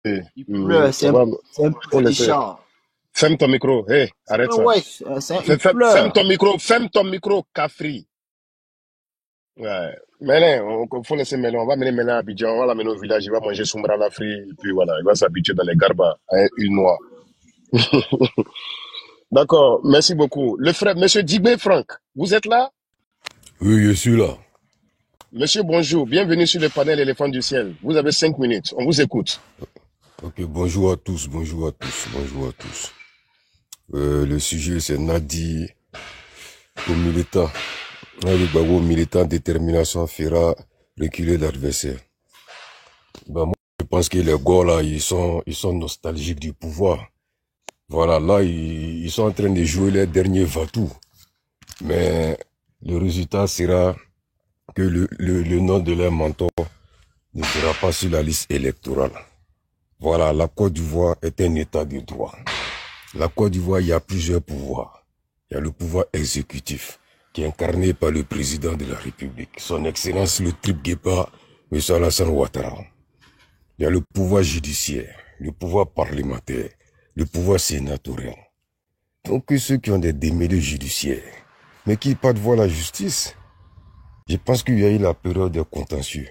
Il pleure, Ça va, c'est un faut petit laisser. chat. Ferme ton micro. Hé, C'est arrête pas ça. ouais, il Ferme pleure. ton micro. Ferme ton micro, Cafri. Ouais. Mais faut laisser Mélène. On va mener Mélène à Abidjan. On va l'amener au village. Il va manger Soumra à la frie. Et puis voilà, il va s'habituer dans les garbas à une noix. D'accord. Merci beaucoup. Le frère, monsieur Dibé Franck, vous êtes là? Oui, je suis là. Monsieur, bonjour. Bienvenue sur le panel Éléphant du ciel. Vous avez 5 minutes. On vous écoute. Ok, bonjour à tous, bonjour à tous, bonjour à tous. Le sujet, c'est Nadi aux militants. Le Gbagbo militant, détermination fera reculer l'adversaire. Moi, je pense que les gars, là, ils sont nostalgiques du pouvoir. Voilà, là, ils sont en train de jouer les derniers vatous. Mais le résultat sera que le nom de leur mentor ne sera pas sur la liste électorale. Voilà, la Côte d'Ivoire est un état de droit. La Côte d'Ivoire, il y a plusieurs pouvoirs. Il y a le pouvoir exécutif, qui est incarné par le président de la République, son Excellence le triple guépard, M. Alassane Ouattara. Il y a le pouvoir judiciaire, le pouvoir parlementaire, le pouvoir sénatorial. Donc ceux qui ont des démêlés judiciaires, mais qui pas de voir la justice, je pense qu'il y a eu la période des contentieux.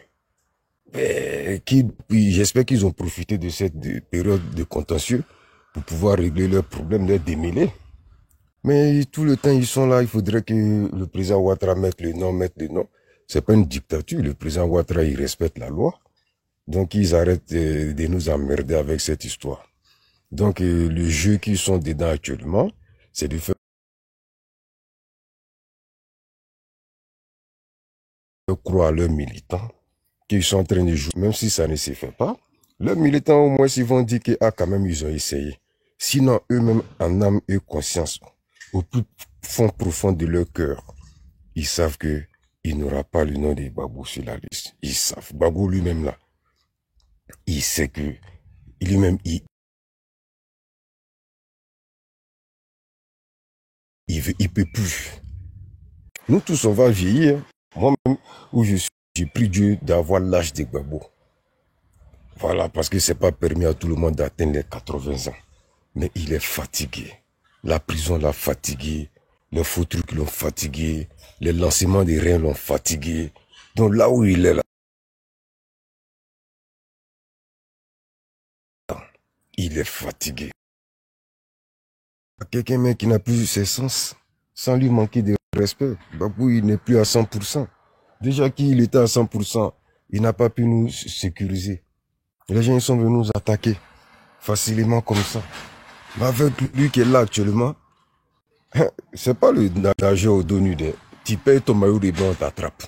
J'espère qu'ils ont profité de cette période de contentieux pour pouvoir régler leurs problèmes, leurs démêlés. Mais tout le temps, ils sont là, il faudrait que le président Ouattara mette le nom. C'est pas une dictature, le président Ouattara, il respecte la loi. Donc, ils arrêtent de nous emmerder avec cette histoire. Donc, le jeu qu'ils sont dedans actuellement, c'est de faire croire à leurs militants qu'ils sont en train de jouer, même si ça ne se fait pas. Leurs militants, au moins, ils vont dire que, quand même, ils ont essayé. Sinon, eux-mêmes, en âme et conscience, au plus fond profond de leur cœur, ils savent que il n'aura pas le nom de Gbagbo sur la liste. Ils savent. Gbagbo lui-même là, il sait que lui-même, il peut plus. Nous tous, on va vieillir. Moi-même, où je suis, j'ai pris Dieu d'avoir l'âge de Gbagbo. Voilà, parce que c'est pas permis à tout le monde d'atteindre les 80 ans. Mais il est fatigué. La prison l'a fatigué. Les faux trucs l'ont fatigué. Les lancements des reins l'ont fatigué. Donc là où il est là, il est fatigué. Quelqu'un même qui n'a plus ses sens, sans lui manquer de respect, Gbagbo, il n'est plus à 100%. Déjà qu'il était à 100%, il n'a pas pu nous sécuriser. Les gens ils sont venus nous attaquer facilement comme ça. Mais avec lui qui est là actuellement, c'est pas le nageur au dos nu. Tu payes ton maillot de bain, on t'attrape.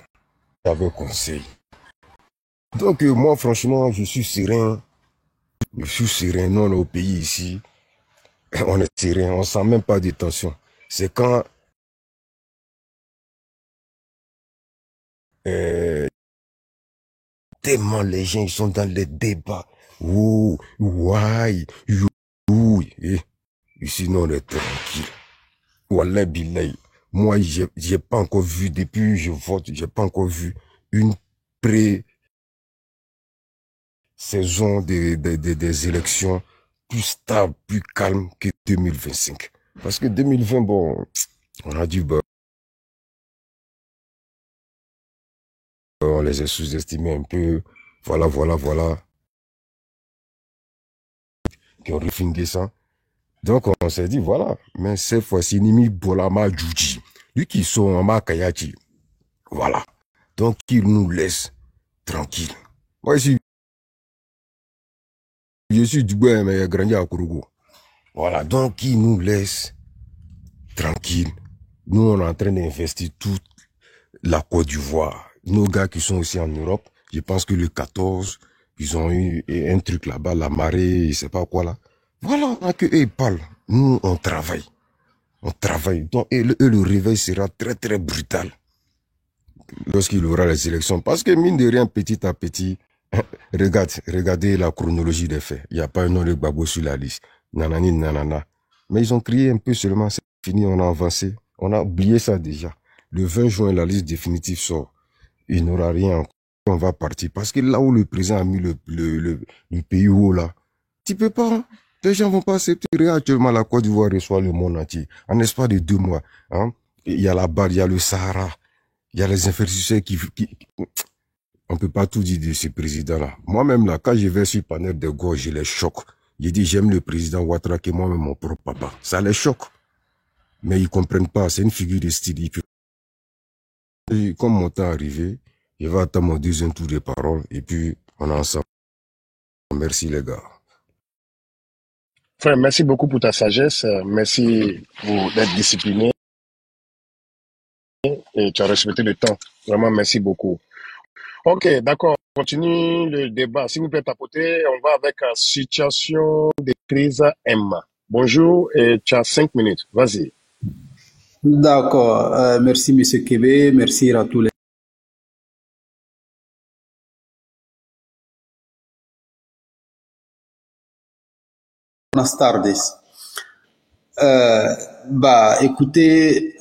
Avec conseil. Donc moi franchement, je suis serein. Je suis serein. Nous on est au pays ici. On est serein. On sent même pas de tension. C'est quand tellement les gens ils sont dans les débats. Ouh, why, ici, nous, on est tranquille. Wallah billahi. Moi, j'ai pas encore vu, depuis je vote, j'ai pas encore vu une pré-saison des élections plus stable, plus calme que 2025. Parce que 2020, bon, on a dit, bah, on les a sous-estimés un peu. Voilà. Qui ont refingué ça. Donc, on s'est dit, voilà. Mais cette fois-ci, Nimi Bolama Djouji, lui qui sont en Makayachi, voilà. Donc, il nous laisse tranquille. Moi, ici, je suis du Boué, mais j'ai grandi à Kourougou. Voilà. Donc, il nous laisse tranquille. Nous, on est en train d'investir toute la Côte d'Ivoire. Nos gars qui sont aussi en Europe, je pense que le 14, ils ont eu un truc là-bas, la marée, je sais pas quoi là. Voilà, que eux, ils parlent. Nous, on travaille. On travaille. Donc, le réveil sera très, très brutal lorsqu'il aura les élections. Parce que, mine de rien, petit à petit, regardez la chronologie des faits. Il n'y a pas un nom de Gbagbo sur la liste. Nanani, nanana. Mais ils ont crié un peu seulement, c'est fini, on a avancé. On a oublié ça déjà. Le 20 juin, la liste définitive sort. Il n'aura rien. On va partir. Parce que là où le président a mis le pays haut, là, Tu peux pas, hein? Les gens vont pas accepter. Regarde, actuellement, la Côte d'Ivoire reçoit le monde entier. En espoir de 2 mois, hein? Il y a la barre, il y a le Sahara, il y a les infrastructures on peut pas tout dire de ce président-là. Moi-même, là, quand je vais sur le panel de gauche, je les choque. Je dis, j'aime le président Ouattara qui est moi-même mon propre papa. Ça les choque. Mais ils comprennent pas. C'est une figure de style. Et comme mon temps est arrivé, je vais attendre mon 2e tour de parole et puis on est ensemble. Merci les gars. Frère, merci beaucoup pour ta sagesse. Merci d'être discipliné et tu as respecté le temps. Vraiment, merci beaucoup. Ok, d'accord. On continue le débat. S'il vous plaît, tapoter, on va avec la situation de crise M. Bonjour et tu as 5 minutes. Vas-y. D'accord. Merci, M. Kébé. Merci à tous les. Buenas tardes. Écoutez,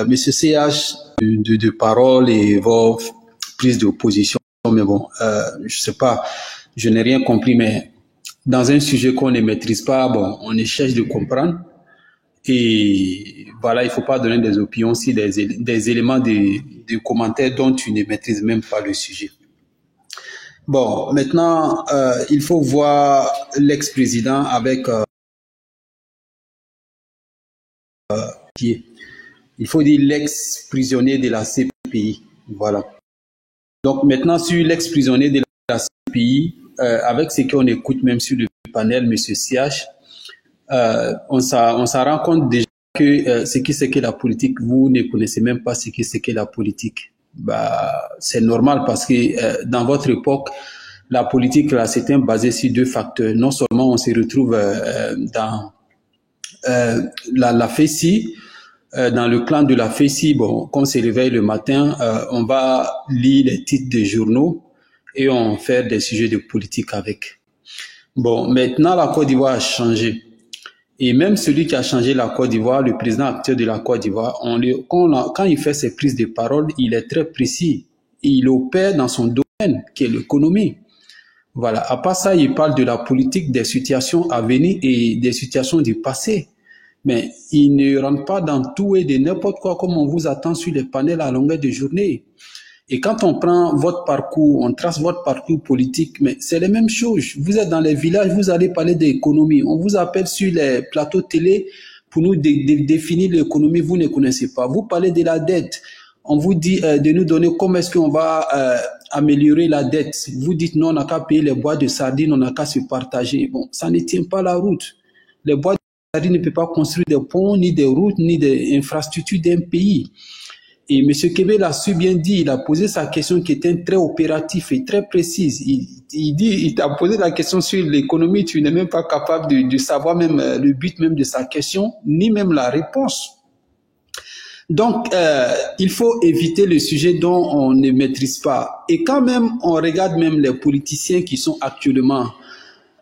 Monsieur CH, de parole et vos prises de position, mais bon, je sais pas, je n'ai rien compris, mais dans un sujet qu'on ne maîtrise pas, bon, on cherche de comprendre. Et voilà, il faut pas donner des opinions si des éléments de commentaires dont tu ne maîtrises même pas le sujet. Bon, maintenant, il faut voir l'ex-président avec il faut dire l'ex-prisonnier de la CPI. Voilà. Donc maintenant, sur l'ex-prisonnier de la CPI, avec ce qu'on écoute même sur le panel, M. Siach, on s'en rend compte déjà que ce qui c'est que la politique, vous ne connaissez même pas ce qui c'est que la politique. C'est normal parce que dans votre époque, la politique, là, c'était basé sur 2 facteurs. Non seulement on se retrouve dans la FECI, dans le clan de la FECI, bon, quand on se réveille le matin, on va lire les titres des journaux et on fait des sujets de politique avec. Bon, maintenant la Côte d'Ivoire a changé. Et même celui qui a changé la Côte d'Ivoire, le président actuel de la Côte d'Ivoire, quand il fait ses prises de parole, il est très précis. Il opère dans son domaine, qui est l'économie. Voilà. À part ça, il parle de la politique, des situations à venir et des situations du passé. Mais il ne rentre pas dans tout et de n'importe quoi comme on vous attend sur les panels à longueur de journée. Et quand on prend votre parcours, on trace votre parcours politique, mais c'est les mêmes choses. Vous êtes dans les villages, vous allez parler d'économie. On vous appelle sur les plateaux télé pour nous définir l'économie, vous ne connaissez pas. Vous parlez de la dette. On vous dit de nous donner comment est-ce qu'on va améliorer la dette. Vous dites non, on n'a qu'à payer les bois de sardines, on n'a qu'à se partager. Bon, ça ne tient pas la route. Les bois de sardines ne peuvent pas construire des ponts, ni des routes, ni des infrastructures d'un pays. Et M. Kébé l'a su bien dit, il a posé sa question qui était très opérative et très précise. Il t'a posé la question sur l'économie, tu n'es même pas capable de savoir même le but même de sa question, ni même la réponse. Donc, il faut éviter le sujet dont on ne maîtrise pas. Et quand même, on regarde même les politiciens qui sont actuellement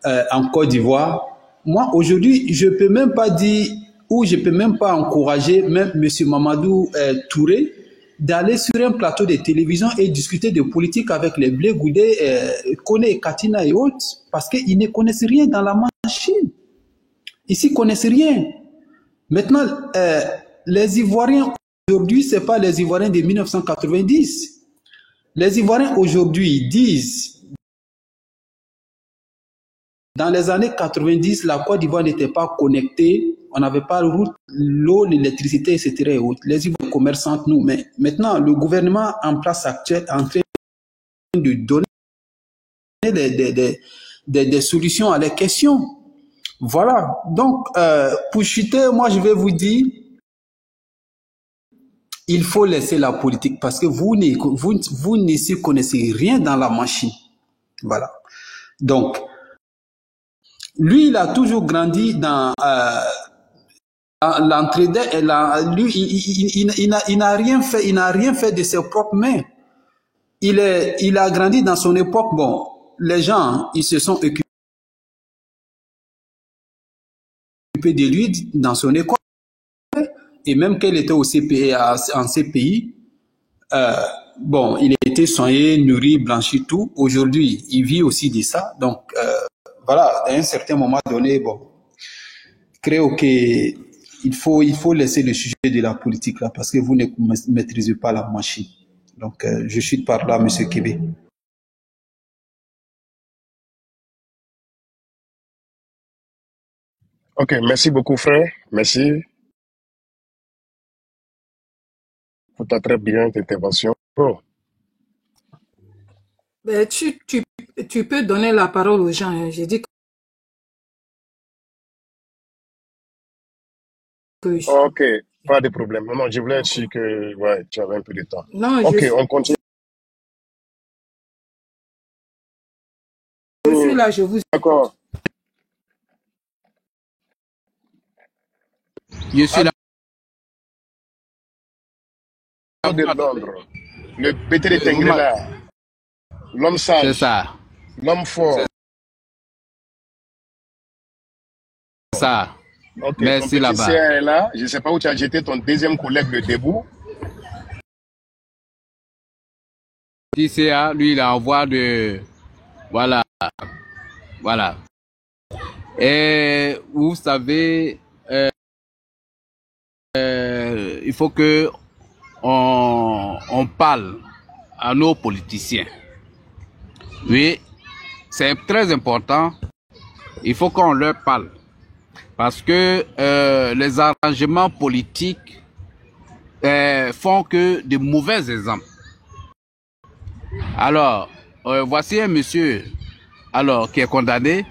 en Côte d'Ivoire. Moi, aujourd'hui, je peux même pas dire ou je peux même pas encourager même M. Mamadou Touré d'aller sur un plateau de télévision et discuter de politique avec les Blé Goudé, Koné, Katina et autres, parce qu'ils ne connaissent rien dans la machine. Ici, ils ne connaissent rien. Maintenant, les Ivoiriens aujourd'hui, ce n'est pas les Ivoiriens de 1990. Les Ivoiriens aujourd'hui disent dans les années 90, la Côte d'Ivoire n'était pas connectée, on n'avait pas l'eau, l'électricité, etc. Et autres. Les Ivoiriens commerçent entre nous. Mais maintenant, le gouvernement en place actuel est en train de donner des solutions à les questions. Voilà. Donc, pour chuter, moi, je vais vous dire, il faut laisser la politique parce que vous ne connaissez rien dans la machine. Voilà. Donc, lui, il a toujours grandi dans l'entraide. Lui, il n'a rien fait. Il n'a rien fait de ses propres mains. Il a grandi dans son époque. Bon, les gens, ils se sont occupés de lui dans son école. Et même qu'elle était au CPI, en CPI, bon, il a été soigné, nourri, blanchi, tout. Aujourd'hui, il vit aussi de ça. Donc, voilà, à un certain moment donné, bon, creo que il faut laisser le sujet de la politique là, parce que vous ne maîtrisez pas la machine. Donc, je suis par là, Monsieur Kébé. Ok, merci beaucoup, frère. Merci pour ta très brillante intervention. Oh, Ben, tu peux donner la parole aux gens. Hein. J'ai dit que... ok, pas de problème. Non, je voulais être sûr que ouais, tu avais un peu de temps. Non, Ok, on continue. je suis là, je vous écoute. D'accord. Je suis là. De Londres, le Bété de Tengrela, l'homme C'est sage, ça. l'homme fort. C'est ça. Ok, Merci ton petit là-bas. CA est là. Je ne sais pas où tu as jeté ton deuxième collègue de debout. CA, lui, il envoie de... Voilà. Voilà. Et vous savez, il faut que on parle à nos politiciens. Oui, c'est très important. Il faut qu'on leur parle. Parce que les arrangements politiques font que de mauvais exemples. Alors, voici un monsieur alors qui est condamné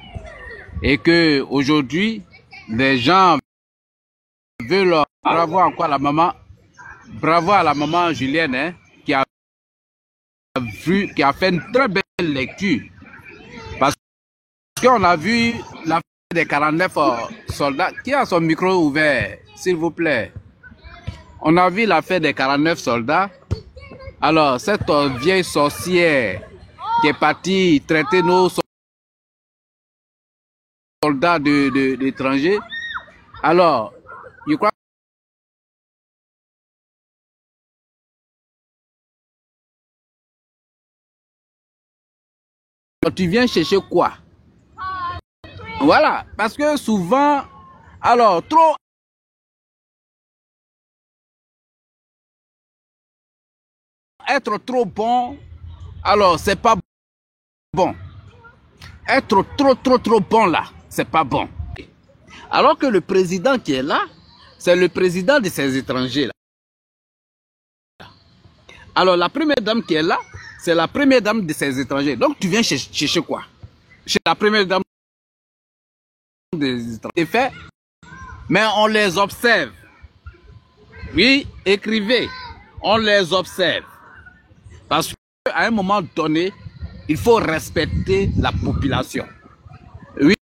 et que aujourd'hui les gens veulent bravo encore à la maman, bravo à la maman Julienne hein, qui a fait une très belle lecture parce qu'on a vu la des 49 soldats. Qui a son micro ouvert, s'il vous plaît? On a vu l'affaire des 49 soldats. Alors, cette vieille sorcière qui est partie traiter nos soldats d'étrangers. Alors, je crois que tu viens chercher quoi? Voilà, parce que souvent, alors, trop être trop bon, alors c'est pas bon. Être trop bon là, c'est pas bon. Alors que le président qui est là, c'est le président de ces étrangers là. Alors la première dame qui est là, c'est la première dame de ces étrangers. Donc tu viens chercher quoi? Chez la première dame des étrangers. C'est fait, mais on les observe. Oui, écrivez, on les observe. Parce qu'à un moment donné, il faut respecter la population. Oui,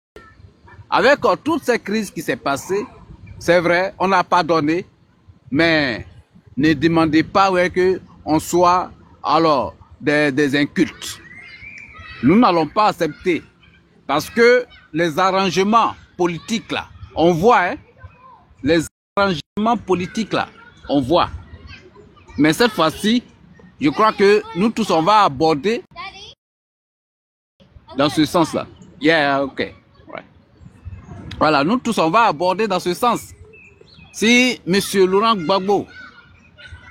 avec toutes ces crises qui s'est passées, c'est vrai, on n'a pas donné, mais ne demandez pas ouais, qu'on soit alors des incultes. Nous n'allons pas accepter parce que les arrangements politiques là, on voit, hein, les arrangements politiques là, on voit. Mais cette fois-ci, je crois que nous tous on va aborder dans ce sens-là. Yeah, ok. Ouais. Voilà, nous tous on va aborder dans ce sens. Si M. Laurent Gbagbo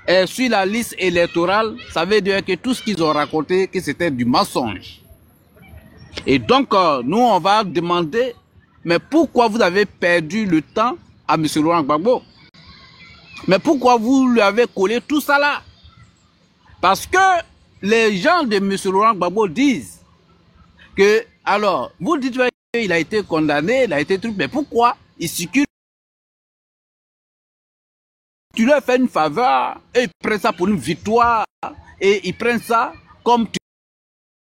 est sur la liste électorale, ça veut dire que tout ce qu'ils ont raconté, que c'était du mensonge. Et donc, nous, on va demander, mais pourquoi vous avez perdu le temps à M. Laurent Gbagbo? Mais pourquoi vous lui avez collé tout ça là? Parce que les gens de M. Laurent Gbagbo disent que, alors, vous dites qu'il a été condamné, il a été truc, mais pourquoi il circule? Tu leur fais une faveur et ils prennent ça pour une victoire et ils prennent ça comme tu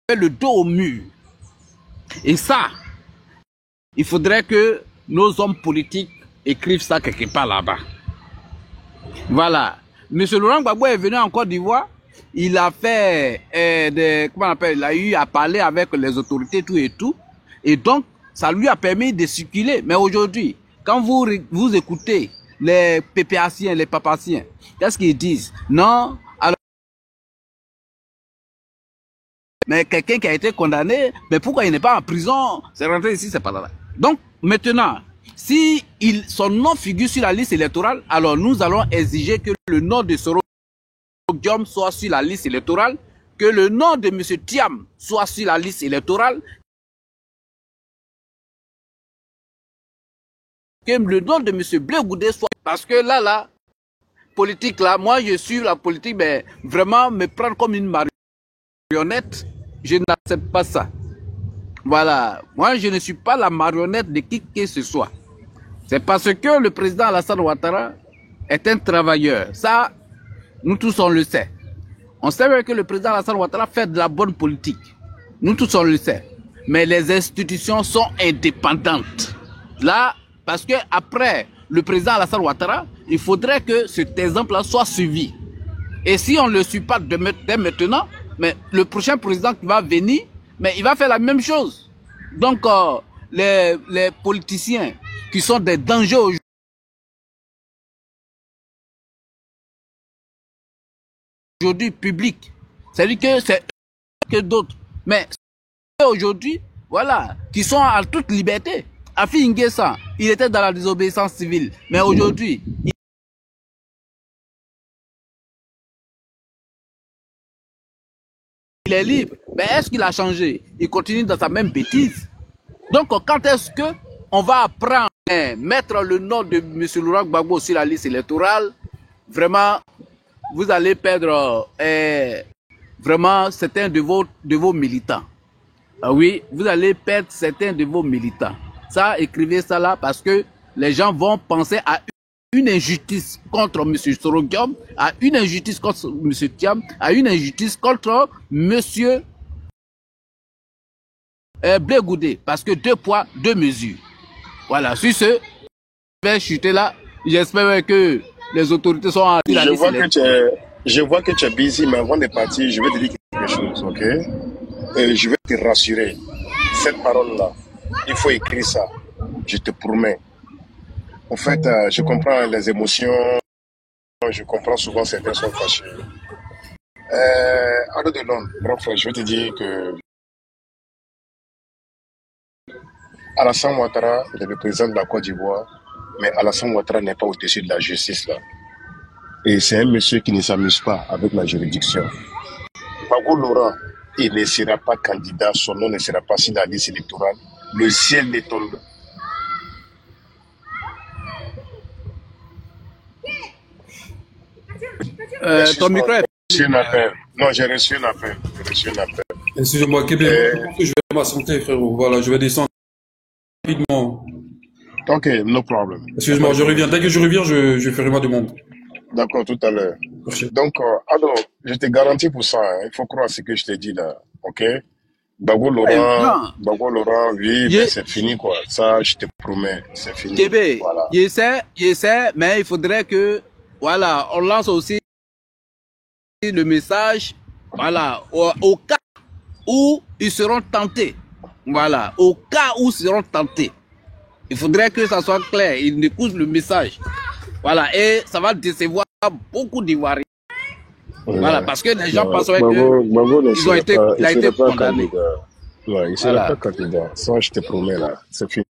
fais le dos au mur. Et ça, il faudrait que nos hommes politiques écrivent ça quelque part là-bas. Voilà. Monsieur Laurent Gbagbo est venu en Côte d'Ivoire. Il a fait comment on appelle, il a eu à parler avec les autorités tout et tout. Et donc, ça lui a permis de circuler. Mais aujourd'hui, quand vous écoutez les pépéaciens, les papaciens, qu'est-ce qu'ils disent? Non, alors mais quelqu'un qui a été condamné, mais pourquoi il n'est pas en prison? C'est rentré ici, c'est pas là. Donc, maintenant, si son nom figure sur la liste électorale, alors nous allons exiger que le nom de Soro Diom soit sur la liste électorale, que le nom de M. Thiam soit sur la liste électorale, que le nom de M. Blé Goudé soit... Parce que là, politique là, moi je suis la politique, mais vraiment me prendre comme une marionnette, je n'accepte pas ça. Voilà, moi je ne suis pas la marionnette de qui que ce soit. C'est parce que le président Alassane Ouattara est un travailleur. Ça, nous tous on le sait. On sait que le président Alassane Ouattara fait de la bonne politique. Nous tous on le sait. Mais les institutions sont indépendantes. Là, parce que après le président Alassane Ouattara, il faudrait que cet exemple-là soit suivi. Et si on ne le suit pas dès maintenant, mais le prochain président qui va venir, mais il va faire la même chose. Donc, les politiciens qui sont des dangers aujourd'hui publics, c'est-à-dire que c'est eux que d'autres. Mais aujourd'hui, voilà, qui sont à toute liberté. Afi Nguessa, il était dans la désobéissance civile, mais aujourd'hui, il est libre. Mais est-ce qu'il a changé? Il continue dans sa même bêtise. Donc, quand est-ce que on va apprendre à mettre le nom de M. Laurent Gbagbo sur la liste électorale? Vraiment, vous allez perdre vraiment certains de vos militants. Ah oui, vous allez perdre certains de vos militants. Ça, écrivez ça là parce que les gens vont penser à une injustice contre M. Soro Diom, à une injustice contre M. Thiam, à une injustice contre M. Blé Goudé. Parce que 2 poids, 2 mesures. Voilà, sur ce, je vais chuter là. J'espère que les autorités sont en je vois que tu es busy, mais avant de partir, je vais te dire quelque chose, ok? Je vais te rassurer. Cette parole-là, il faut écrire ça. Je te promets. En fait, je comprends les émotions. Je comprends souvent certains sont fâchés. Arrête de l'homme. Bref, je vais te dire que Alassane Ouattara est le président de la Côte d'Ivoire, mais Alassane Ouattara n'est pas au-dessus de la justice là. Et c'est un monsieur qui ne s'amuse pas avec la juridiction. Gbagbo Laurent, il ne sera pas candidat, son nom ne sera pas sur la liste électorale. Le ciel ne tombe. Ton micro est... Non, j'ai reçu un appel. Excusez-moi, Kébé, je vais m'assenter, frérot. Voilà, je vais descendre rapidement. Ok, no problem. Excuse-moi, je reviens. Dès que je reviens, je ferai ma demande. D'accord, tout à l'heure. Merci. Donc, alors, je te garantis pour ça. Hein. Il faut croire ce que je t'ai dit là. Ok? Gbagbo Laurent, oui, mais c'est fini quoi. Ça, je te promets, c'est fini. Kébé, voilà. Je sais, mais il faudrait que, voilà, on lance aussi le message, voilà, au cas où ils seront tentés. Voilà, au cas où ils seront tentés. Il faudrait que ça soit clair, ils écoutent le message. Voilà, et ça va décevoir beaucoup d'Ivoiriens. Voilà, parce que les gens pensent qu'ils ont été condamnés. Ouais, il ne sera pas candidat. Ça, je te promets là, c'est fini.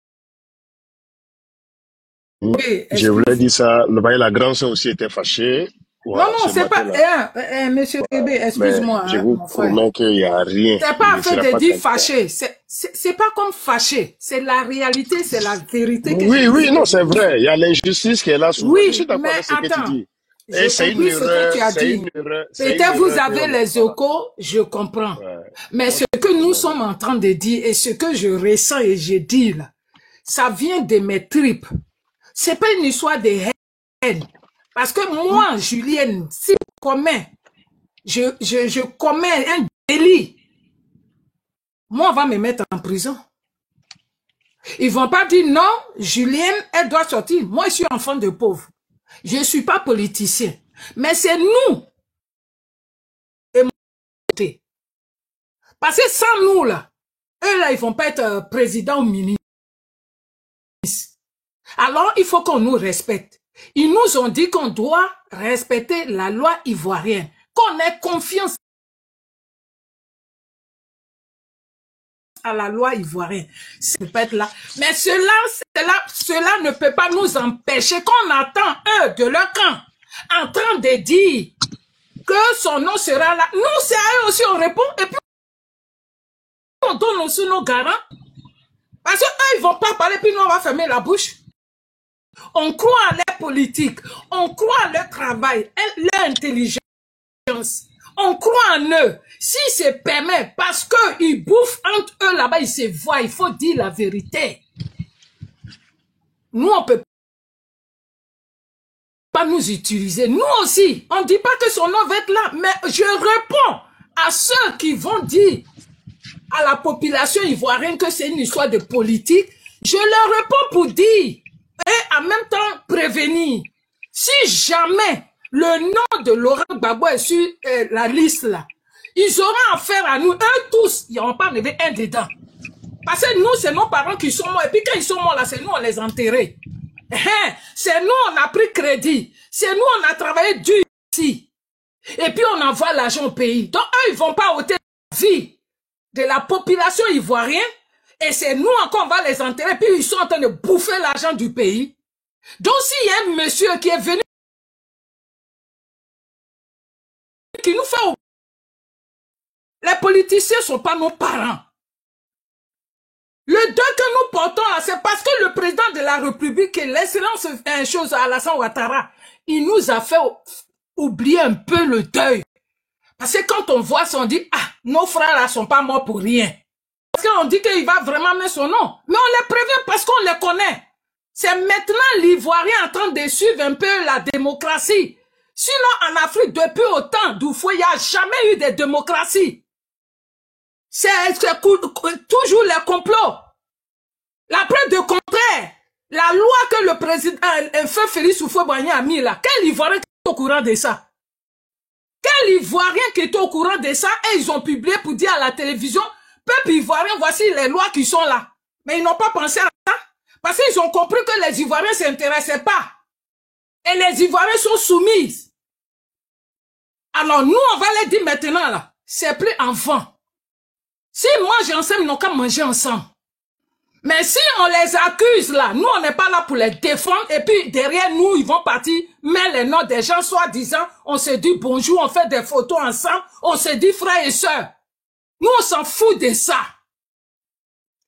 Oui, je voulais dire ça, la grande sœur aussi était fâchée. Ouais, non, c'est pas... monsieur Kébé, excuse-moi. Je vous promets qu'il n'y a rien. C'est pas fait de dire fâché. C'est pas comme fâché. C'est la réalité, c'est la vérité. Oui, non, c'est vrai. Il y a l'injustice qui est là souvent. Oui, je suis d'accord avec ce que tu dis. J'ai compris ce que tu as dit. Peut-être vous avez les échos, je comprends. Ouais. Mais ce que nous sommes en train de dire et ce que je ressens et je dis là, ça vient de mes tripes. C'est pas une histoire de haine. Parce que moi, Julienne, si je commets un délit, moi, on va me mettre en prison. Ils vont pas dire non, Julienne, elle doit sortir. Moi, je suis enfant de pauvre. Je ne suis pas politicien. Mais c'est nous. Et mon côté. Parce que sans nous, là, eux, là, ils vont pas être président ou ministre. Alors, il faut qu'on nous respecte. Ils nous ont dit qu'on doit respecter la loi ivoirienne, qu'on ait confiance à la loi ivoirienne. Ça peut être là. Mais cela ne peut pas nous empêcher qu'on attend eux de leur camp en train de dire que son nom sera là. Nous, c'est à eux aussi, on répond. Et puis, on donne aussi nos garants. Parce qu'eux, ils vont pas parler, puis nous, on va fermer la bouche. On croit à leur politique. On croit à leur travail, leur intelligence. On croit en eux. S'ils se permettent, parce qu'ils bouffent entre eux là-bas, ils se voient, il faut dire la vérité. Nous, on peut pas nous utiliser. Nous aussi, on ne dit pas que son nom va être là, mais je réponds à ceux qui vont dire à la population ivoirienne que c'est une histoire de politique. Je leur réponds pour dire et en même temps prévenir. Si jamais le nom de Laurent Gbagbo est sur la liste là, ils auront affaire à nous, eux tous, ils n'auront pas enlevé un dedans. Parce que nous, c'est nos parents qui sont morts. Et puis quand ils sont morts là, c'est nous, on les enterrait. C'est nous, on a pris crédit. C'est nous, on a travaillé dur ici. Et puis on envoie l'argent au pays. Donc eux, ils vont pas ôter la vie de la population ivoirienne. Et c'est nous encore, on va les enterrer. Puis ils sont en train de bouffer l'argent du pays. Donc s'il y a un monsieur qui est venu, qui nous fait... Les politiciens ne sont pas nos parents. Le deuil que nous portons là, c'est parce que le président de la République, l'excellence chose à Alassane Ouattara, il nous a fait oublier un peu le deuil. Parce que quand on voit ça, on dit, ah, nos frères là sont pas morts pour rien. Parce qu'on dit qu'il va vraiment mettre son nom. Mais on les prévient parce qu'on les connaît. C'est maintenant l'Ivoirien en train de suivre un peu la démocratie. Sinon, en Afrique, depuis autant d'Oufou, il n'y a jamais eu de démocratie. C'est toujours les complots. La preuve de contraire, la loi que le président, Feu Félix Houphouët-Boigny a mis là, quel Ivoirien qui est au courant de ça? Quel Ivoirien qui est au courant de ça? Et ils ont publié pour dire à la télévision, peuple ivoirien, voici les lois qui sont là. Mais ils n'ont pas pensé à ça. Parce qu'ils ont compris que les Ivoiriens ne s'intéressaient pas. Et les Ivoiriens sont soumis. Alors nous, on va les dire maintenant là, c'est plus enfant. S'ils mangent ensemble, ils n'ont qu'à manger ensemble. Mais si on les accuse là, nous on n'est pas là pour les défendre et puis derrière nous, ils vont partir, mettre les noms des gens soi-disant, on se dit bonjour, on fait des photos ensemble, on se dit frères et sœurs. Nous on s'en fout de ça.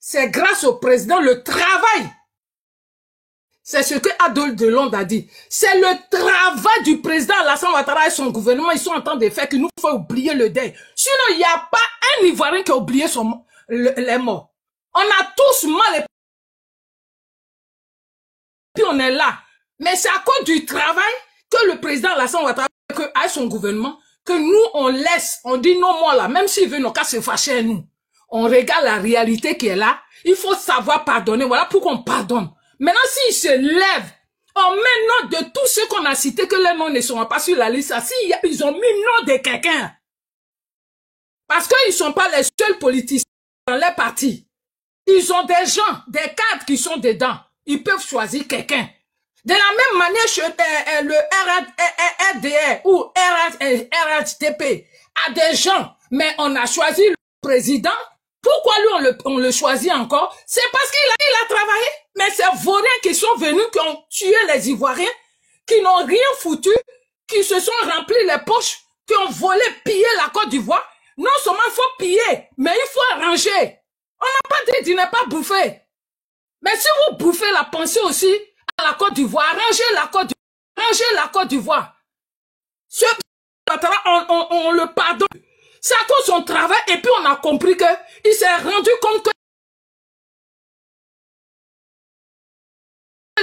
C'est grâce au président, le travail. C'est ce que Adolphe Delonde a dit. C'est le travail du président Alassane Ouattara et son gouvernement. Ils sont en train de faire qu'il nous faut oublier le deuil. Sinon, il n'y a pas un Ivoirien qui a oublié les morts. On a tous mal et puis on est là. Mais c'est à cause du travail que le président Alassane Ouattara et son gouvernement, que nous, on laisse, on dit non, moi là, même s'ils veulent nos cas se fâcher à nous. On regarde la réalité qui est là. Il faut savoir pardonner. Voilà pourquoi on pardonne. Maintenant, s'ils se lèvent, on met le nom de tous ceux qu'on a cités, que les noms ne sont pas sur la liste, ils ont mis le nom de quelqu'un. Parce qu'ils ne sont pas les seuls politiciens dans les partis. Ils ont des gens, des cadres qui sont dedans. Ils peuvent choisir quelqu'un. De la même manière, le RDR ou RHDP a des gens, mais on a choisi le président. Pourquoi lui, on le choisit encore? C'est parce qu'il a travaillé. Mais ces vauriens qui sont venus, qui ont tué les Ivoiriens, qui n'ont rien foutu, qui se sont remplis les poches, qui ont volé, pillé la Côte d'Ivoire. Non seulement il faut piller, mais il faut arranger. On n'a pas dit de ne pas bouffer. Mais si vous bouffez la pensée aussi à la Côte d'Ivoire, arrangez la Côte d'Ivoire. On le pardonne. C'est à cause de son travail et puis on a compris qu'il s'est rendu compte que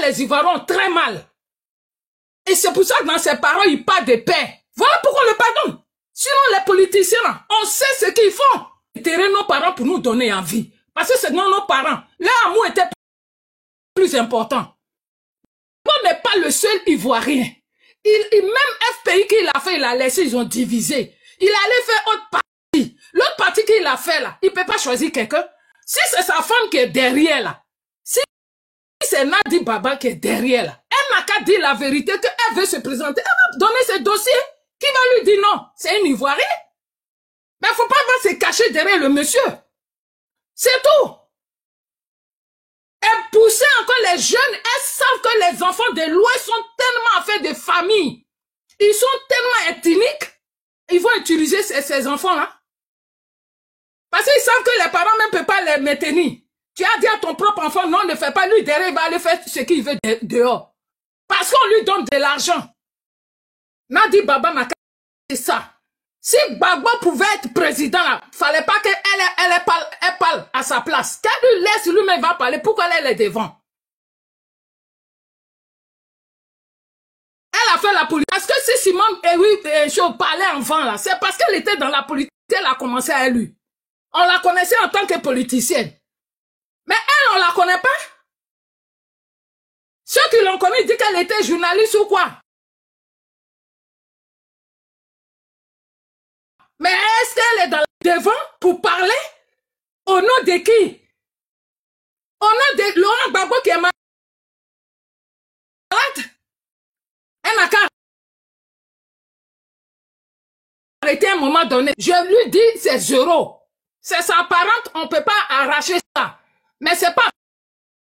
les Ivoiriens ont très mal. Et c'est pour ça que dans ses paroles, il parle de paix. Voilà pourquoi on le pardonne. Sinon, les politiciens, on sait ce qu'ils font. Enterrer nos parents pour nous donner envie. Parce que c'est dans nos parents. Leur amour était plus important. On n'est pas le seul Ivoirien. Même FPI qu'il a fait, il a laissé, ils ont divisé. Il allait faire autre partie. L'autre partie qu'il a fait là, il ne peut pas choisir quelqu'un. Si c'est sa femme qui est derrière là, si c'est Nadi Baba qui est derrière là, elle n'a qu'à dire la vérité qu'elle veut se présenter. Elle va donner ses dossiers. Qui va lui dire non? C'est un Ivoirien. Mais il ne faut pas se cacher derrière le monsieur. C'est tout. Et pousser encore les jeunes, elles savent que les enfants de l'Ouest sont tellement affaires de famille. Ils sont tellement ethniques. Ils vont utiliser ces enfants-là. Parce qu'ils savent que les parents même ne peuvent pas les maintenir. Tu as dit à ton propre enfant, non, ne fais pas, lui derrière, il va aller faire ce qu'il veut dehors. Parce qu'on lui donne de l'argent. Nadi Baba n'a qu'à dire ça. Si Gbagbo pouvait être président, il ne fallait pas qu'elle parle à sa place. Qu'elle lui laisse, lui-même va parler. Pourquoi elle est devant? Elle a fait la politique. Parce que si Simone parlait enfant, là, c'est parce qu'elle était dans la politique, elle a commencé à lui. On la connaissait en tant que politicienne. Mais elle, on la connaît pas. Ceux qui l'ont connue disent qu'elle était journaliste ou quoi. Mais est-ce qu'elle est devant pour parler? Au nom de qui? Au nom de Laurent Gbagbo qui est malade? Elle n'a qu'à arrêter à un moment donné. Je lui dis, c'est zéro. C'est sa parente, on ne peut pas arracher ça. Mais c'est pas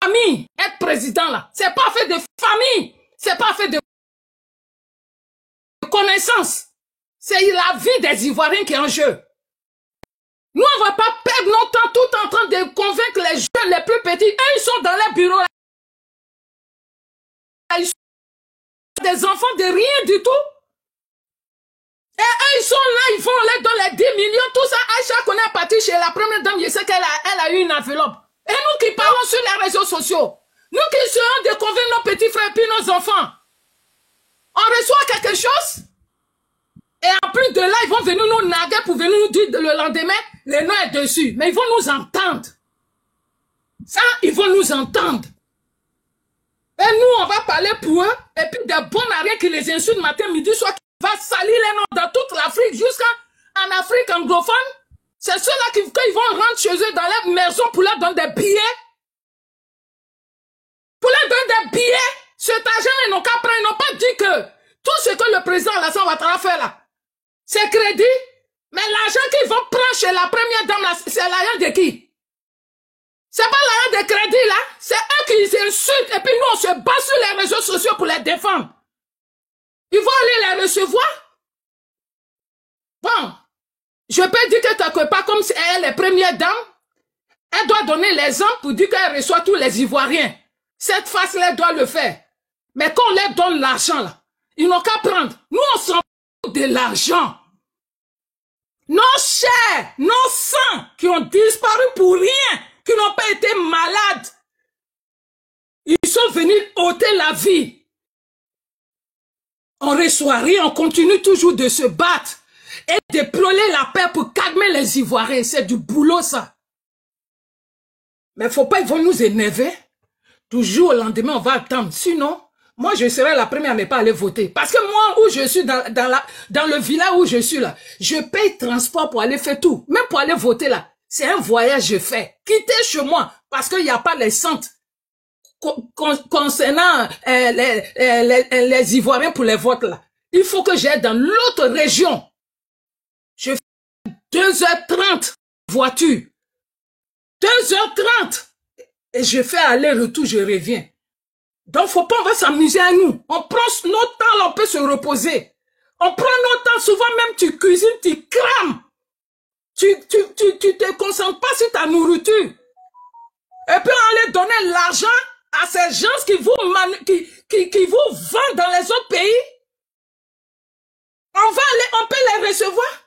famille, être président là. C'est pas fait de famille. C'est pas fait de connaissance. C'est la vie des Ivoiriens qui est en jeu. Nous, on ne va pas perdre notre temps tout en train de convaincre les jeunes les plus petits. Eux, ils sont dans les bureaux. Ils sont des enfants de rien du tout. Et eux, ils sont là, ils vont là dans les 10 millions, tout ça. Aïcha connaît à partir chez la première dame, je sais qu'elle a eu une enveloppe. Et nous qui parlons sur les réseaux sociaux, nous qui essayons de convaincre nos petits frères et nos enfants, on reçoit quelque chose. Et en plus de là, ils vont venir nous narguer pour venir nous dire le lendemain, le nom est dessus. Mais ils vont nous entendre. Ça, ils vont nous entendre. Et nous, on va parler pour eux. Et puis des bons arrières qui les insultent matin, midi, soir, qui va salir les noms dans toute l'Afrique, jusqu'en Afrique anglophone. C'est ceux-là qui quand ils vont rentrer chez eux dans leur maison pour leur donner des billets. Pour leur donner des billets. Cet argent, ils n'ont qu'à prendre. Ils n'ont pas dit que tout ce que le président Alassane Ouattara fait là, c'est crédit. Mais l'argent qu'ils vont prendre chez la première dame là, c'est l'argent de qui? C'est pas l'argent de crédit là. C'est eux qui insultent. Et puis nous, on se bat sur les réseaux sociaux pour les défendre. Ils vont aller les recevoir. Bon. Je peux dire que quelque part, comme elle est première dame, elle doit donner l'exemple pour dire qu'elle reçoit tous les Ivoiriens. Cette face-là, elle doit le faire. Mais quand on leur donne l'argent, là, ils n'ont qu'à prendre. Nous, on s'en fout de l'argent. Nos chers, nos sangs qui ont disparu pour rien, qui n'ont pas été malades, ils sont venus ôter la vie. On reçoit rien, on continue toujours de se battre. Et de prôner la paix pour calmer les Ivoiriens. C'est du boulot, ça. Mais faut pas, ils vont nous énerver. Toujours au lendemain, on va attendre. Sinon, moi, je serai la première à ne pas aller voter. Parce que moi, où je suis, dans le village où je suis là, je paye transport pour aller faire tout. Même pour aller voter là. C'est un voyage que je fais. Quitter chez moi, parce qu'il n'y a pas les centres concernant les Ivoiriens pour les votes là. Il faut que j'aille dans l'autre région. Je fais 2h30 voiture. 2h30. Et je fais aller-retour, je reviens. Donc, faut pas, on va s'amuser à nous. On prend notre temps, là, on peut se reposer. On prend notre temps, souvent même tu cuisines, tu crames. Tu te concentres pas sur ta nourriture. Et puis, on allait donner l'argent à ces gens qui vous vendent dans les autres pays. On peut les recevoir.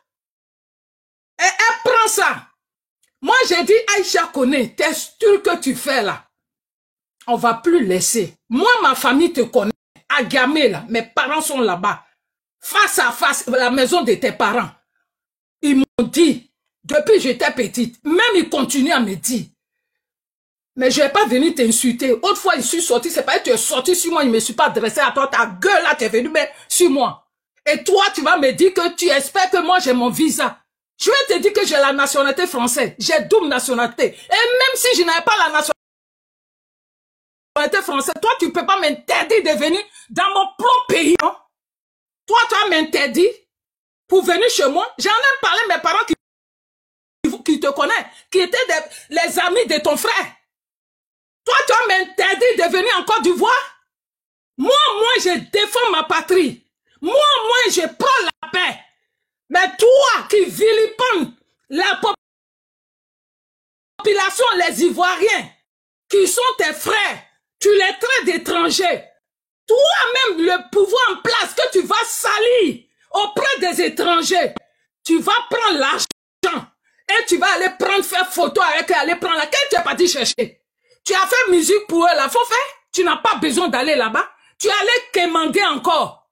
Et elle prend ça. Moi, j'ai dit, Aïcha connaît, t'es sûr que tu fais là. On va plus laisser. Moi, ma famille te connaît. À Gamé, là, mes parents sont là-bas. Face à face, la maison de tes parents. Ils m'ont dit, depuis que j'étais petite, même ils continuent à me dire. Mais je vais pas venir t'insulter. Autrefois, je suis sorti, c'est pas que tu es sorti sur moi, je me suis pas adressé à toi, ta gueule là, tu es venu mais sur moi. Et toi, tu vas me dire que tu espères que moi j'ai mon visa. Je vais te dire que j'ai la nationalité française. J'ai double nationalité. Et même si je n'avais pas la nationalité française, toi, tu ne peux pas m'interdire de venir dans mon propre pays. Hein? Toi, tu as m'interdit pour venir chez moi. J'en ai parlé à mes parents qui qui te connaissent, qui étaient les amis de ton frère. Toi, tu as m'interdit de venir en Côte d'Ivoire. Moi, je défends ma patrie. Moi, je prends la paix. Mais toi qui vilipends la population, les Ivoiriens, qui sont tes frères, tu les traites d'étrangers. Toi-même, le pouvoir en place que tu vas salir auprès des étrangers, tu vas prendre l'argent et tu vas aller faire photo avec eux, aller prendre laquelle tu n'as pas dit chercher. Tu as fait musique pour eux, là, faut faire. Tu n'as pas besoin d'aller là-bas. Tu allais quémander encore.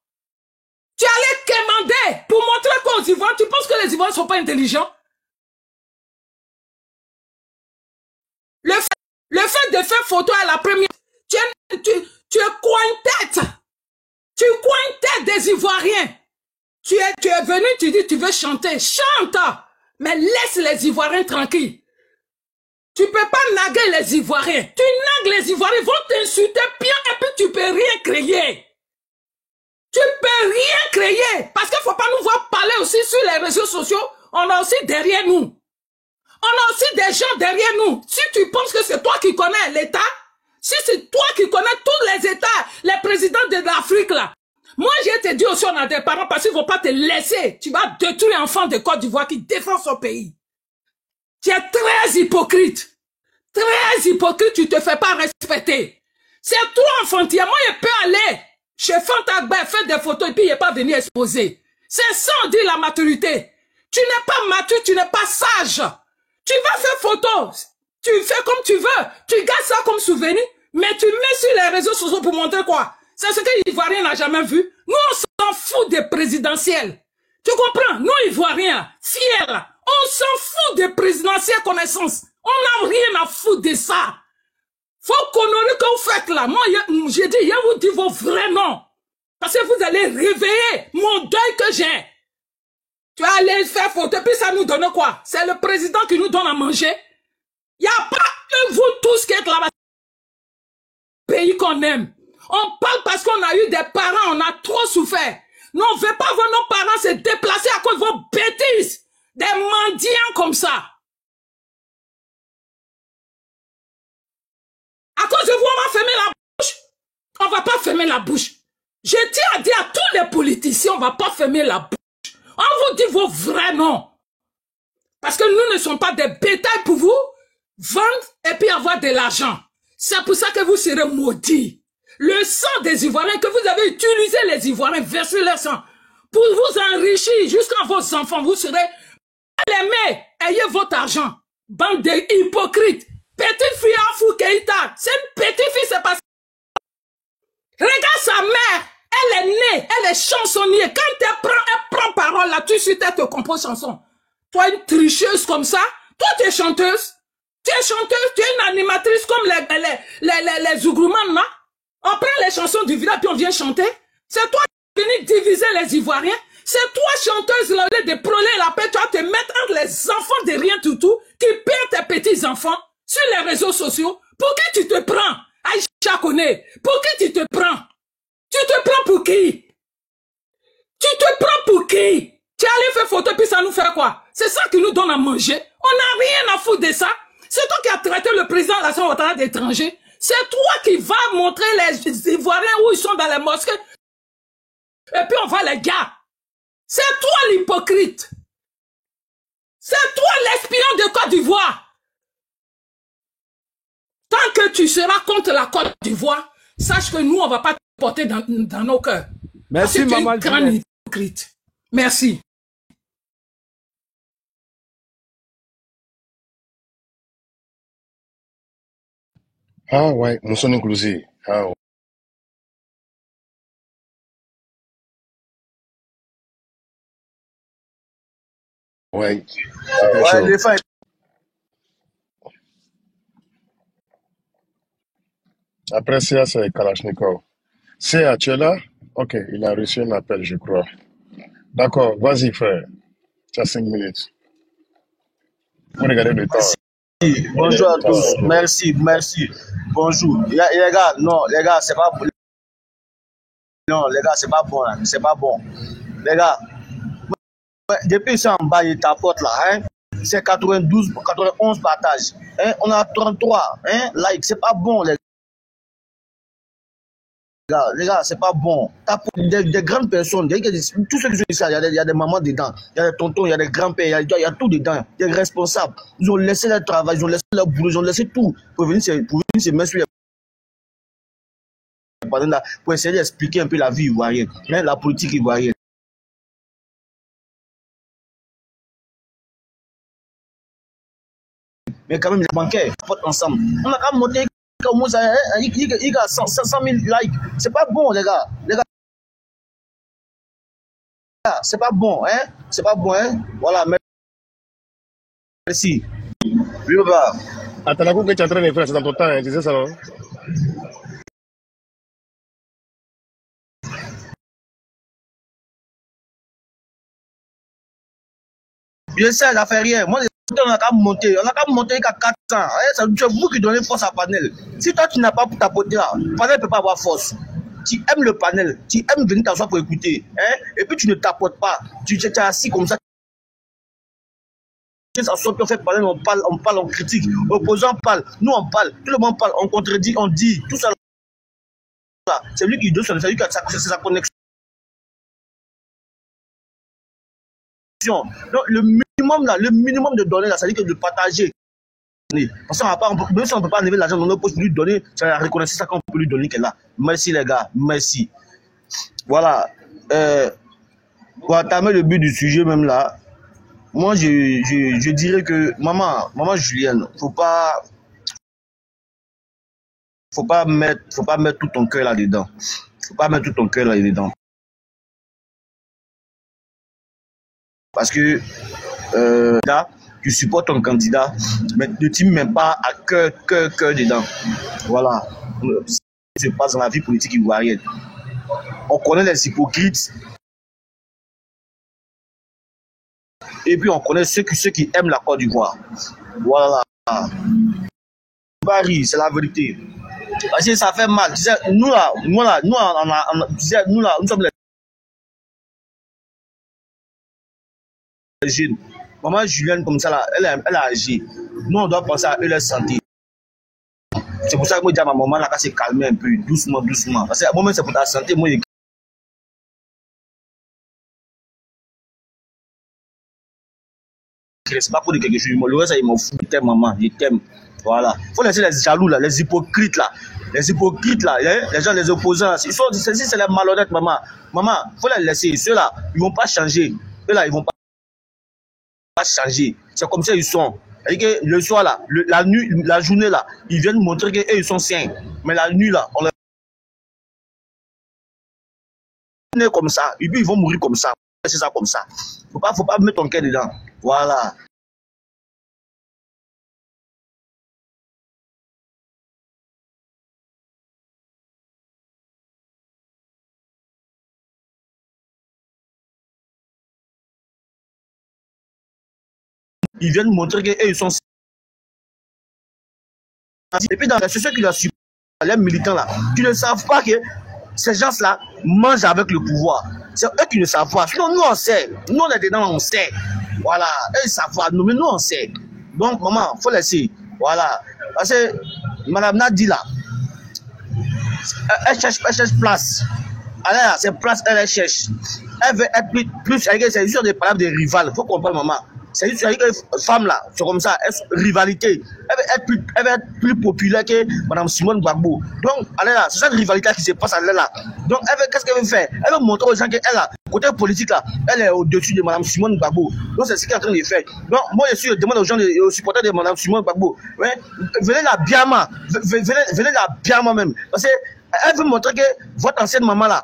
Tu allais quémander pour montrer qu'aux Ivoiriens, tu penses que les Ivoiriens ne sont pas intelligents? Le fait de faire photo à la première, tu es coin-tête. Tu coin-tête des Ivoiriens. Tu es venu, tu dis, tu veux chanter. Chante! Mais laisse les Ivoiriens tranquilles. Tu ne peux pas naguer les Ivoiriens. Tu nagues les Ivoiriens, ils vont t'insulter bien et puis tu ne peux rien créer. Tu ne peux rien créer. Parce qu'il ne faut pas nous voir parler aussi sur les réseaux sociaux. On a aussi derrière nous. On a aussi des gens derrière nous. Si tu penses que c'est toi qui connais l'État, si c'est toi qui connais tous les États, les présidents de l'Afrique là, moi j'ai te dit aussi on a des parents parce qu'ils ne vont pas te laisser. Tu vas détruire un enfant de Côte d'Ivoire qui défend son pays. Tu es très hypocrite. Très hypocrite, tu te fais pas respecter. C'est toi enfantillé. Moi je peux aller chez Fantagba faire des photos et puis il n'est pas venu exposer. C'est ça on dit la maturité. Tu n'es pas mature, tu n'es pas sage. Tu vas faire photo, tu fais comme tu veux, tu gardes ça comme souvenir, mais tu mets sur les réseaux sociaux pour montrer quoi? C'est ce que l'Ivoirien n'a jamais vu. Nous, on s'en fout des présidentielles. Tu comprends? Nous, Ivoiriens, fiers, on s'en fout des présidentielles connaissances. On n'a rien à foutre de ça. Faut qu'on honorer que vous faites là. Moi, j'ai dit, je vous dis vos vrais noms. Parce que vous allez réveiller mon deuil que j'ai. Tu vas aller faire photo, puis ça nous donne quoi? C'est le président qui nous donne à manger. Il n'y a pas que vous tous qui êtes là-bas. Pays qu'on aime. On parle parce qu'on a eu des parents, on a trop souffert. Nous, on ne veut pas voir nos parents se déplacer à cause de vos bêtises. Des mendiants comme ça. À cause de vous, on va fermer la bouche. On ne va pas fermer la bouche. Je tiens à dire à tous les politiciens, on ne va pas fermer la bouche. On vous dit vos vrais noms. Parce que nous ne sommes pas des bétails pour vous vendre et puis avoir de l'argent. C'est pour ça que vous serez maudits. Le sang des Ivoiriens, que vous avez utilisé les Ivoiriens, versez leur sang pour vous enrichir jusqu'à vos enfants. Vous serez les mères, ayez votre argent. Bande d'hypocrites. Petite fille Afou Keïta, c'est une petite fille, c'est pas ça. Regarde sa mère. Elle est née, elle est chansonnière. Quand elle prend parole là, tout de suite, elle te compose chanson. Toi, une tricheuse comme ça, toi, tu es chanteuse. Tu es chanteuse, tu es une animatrice comme les Zougroumans, là. On prend les chansons du village puis on vient chanter. C'est toi qui viens diviser les Ivoiriens. C'est toi, chanteuse, là, de prôner la paix, tu vas te mettre entre les enfants de rien tout, qui perdent tes petits-enfants sur les réseaux sociaux. Pour qui tu te prends? Aïcha connaît. Pour qui tu te prends? Tu te prends pour qui? Tu te prends pour qui? Tu es allé faire photo puis ça nous fait quoi? C'est ça qui nous donne à manger. On n'a rien à foutre de ça. C'est toi qui as traité le président de la Nation d'étranger. C'est toi qui vas montrer les Ivoiriens où ils sont dans les mosquées. Et puis on va les gars. C'est toi l'hypocrite. C'est toi l'espion de Côte d'Ivoire. Tant que tu seras contre la Côte d'Ivoire, sache que nous, on ne va pas te porter dans nos cœurs. Merci, maman. Tu es une grande hypocrite. Merci. Ah ouais, nous sommes inclusifs. Ah ouais. Ouais, les fins. Après ça, c'est Kalachnikov. C'est tu es là? Ok, il a reçu un appel, je crois. D'accord, vas-y frère. Tu as 5 minutes. Vous regardez le temps. Bonjour à tous. Merci. Bonjour. Les gars, non, les gars, c'est pas bon. Non, les gars, c'est pas bon là. C'est pas bon. Les gars, depuis ça en bas, il tapote là, hein. c'est 92, 91 partages. Hein? On a 33 likes. C'est pas bon, les gars, c'est pas bon. Des grandes personnes, tous ceux qui sont ici, il y a des mamans dedans, il y a des tontons, il y a des grands-pères, il y a tout dedans. Des responsables. Ils ont laissé leur travail, ils ont laissé leur boulot, ils ont laissé tout pour venir se mettre sur les panneaux pour essayer d'expliquer un peu la vie ivoirienne, la politique ivoirienne. Mais quand même, les bancaires votent ensemble. On a quand même monté comme ça, il a 100 000 likes. C'est pas bon, les gars. C'est pas bon, C'est pas bon, Voilà, merci. Oui, papa. Attends, la coupe que tu es en train de faire, c'est dans ton temps, tu sais ça, non? Bien sûr, ça fait rien. Moi, on a qu'à monter jusqu'à 400. C'est vous qui donnez force à Panel. Si toi, tu n'as pas pour tapoter là, Panel ne peut pas avoir force. Tu aimes le Panel, tu aimes venir t'asseoir pour écouter, et puis tu ne tapotes pas. Tu es assis comme ça. Ça sort, on fait parler, on parle, on critique. Opposants parlent, nous on parle, tout le monde parle, on contredit, on dit, tout ça. C'est lui qui donne, c'est lui qui a sa connexion. Donc, le minimum de données, là, c'est-à-dire que de partager. Parce qu'on même si on ne peut pas enlever l'argent dans nos poches pour lui donner, c'est la reconnaissance qu'on peut lui donner qu'elle a. Merci les gars, merci. Voilà. Pour entamer le but du sujet même là, moi je dirais que maman Julienne, faut pas mettre tout ton cœur là-dedans. Faut pas mettre tout ton cœur là-dedans. Parce que là, tu supportes ton candidat, mais ne t'y mets pas à cœur dedans. Voilà. Ce qui se passe dans la vie politique ivoirienne. On connaît les hypocrites. Et puis on connaît ceux qui aiment la Côte d'Ivoire. Voilà. Paris, c'est la vérité. Parce que ça fait mal. Tu sais, nous sommes les jeunes. Maman Julienne, comme ça, là, elle a agi. Nous, on doit penser à eux, leur santé. C'est pour ça que moi, je dis à ma maman, là, qu'elle s'est calmée un peu, doucement. Parce que moi-même, c'est pour ta santé. Moi, c'est pas pour dire quelque chose. Le reste, ils m'ont foutu, je t'aime, maman, je t'aime. Voilà. Il faut laisser les jaloux, là, les hypocrites, là. Les gens, les opposants, là. C'est les malhonnêtes, maman. Maman, il faut les laisser. Ceux-là, ils ne vont pas changer. Eux-là, ils ne vont pas changer. C'est comme ça ils sont. C'est-à-dire que le soir là, la nuit, la journée là, ils viennent montrer qu'eux ils sont sains. Mais la nuit là, on les est comme ça. Et puis ils vont mourir comme ça. C'est ça comme ça. Faut pas mettre ton cœur dedans. Voilà. Ils viennent montrer qu'eux ils sont sains. Et puis dans ceux qui la supportent, les militants là, qui ne savent pas que ces gens-là mangent avec le pouvoir. C'est eux qui ne savent pas. Sinon, nous on sait. Nous on est dedans, on sait. Voilà. Eux ils savent pas. Nous, mais nous on sait. Donc, maman, il faut laisser. Voilà. Parce que Madame Nadi là, elle cherche place. Alors, c'est place, elle cherche. Elle veut être plus. C'est sur des problèmes de rivales. Il faut comprendre, maman. C'est juste que femme là, c'est comme ça, rivalité. Elle veut être plus populaire que Mme Simone Gbagbo. Donc, elle est là, c'est cette rivalité qui se passe à elle là. Donc, qu'est-ce qu'elle veut faire? Elle veut montrer aux gens qu'elle là, côté politique là, elle est au-dessus de Mme Simone Gbagbo. Donc, c'est ce qu'elle est en train de faire. Donc, moi, je demande aux gens, aux supporters de Mme Simone Gbagbo, ouais, venez la bien, venez la bien moi-même. Parce que elle veut montrer que votre ancienne maman là,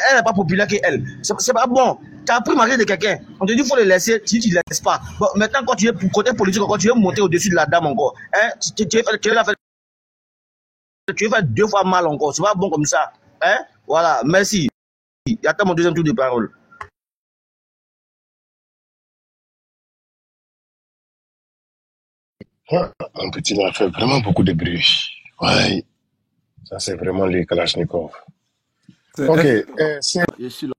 elle n'est pas populaire qu'elle. C'est pas bon. Tu as pris mari de quelqu'un. On te dit qu'il faut le laisser, si tu ne laisses pas. Bon, maintenant, quand tu es pour côté politique, quand tu veux monter au-dessus de la dame encore, hein, tu veux faire 2 fois mal encore. C'est pas bon comme ça. Hein? Voilà, merci. J'attends mon deuxième tour de parole. Un petit, il a fait vraiment beaucoup de bruit. Ouais. Ça, c'est vraiment les Kalachnikov. Ok. Je suis là.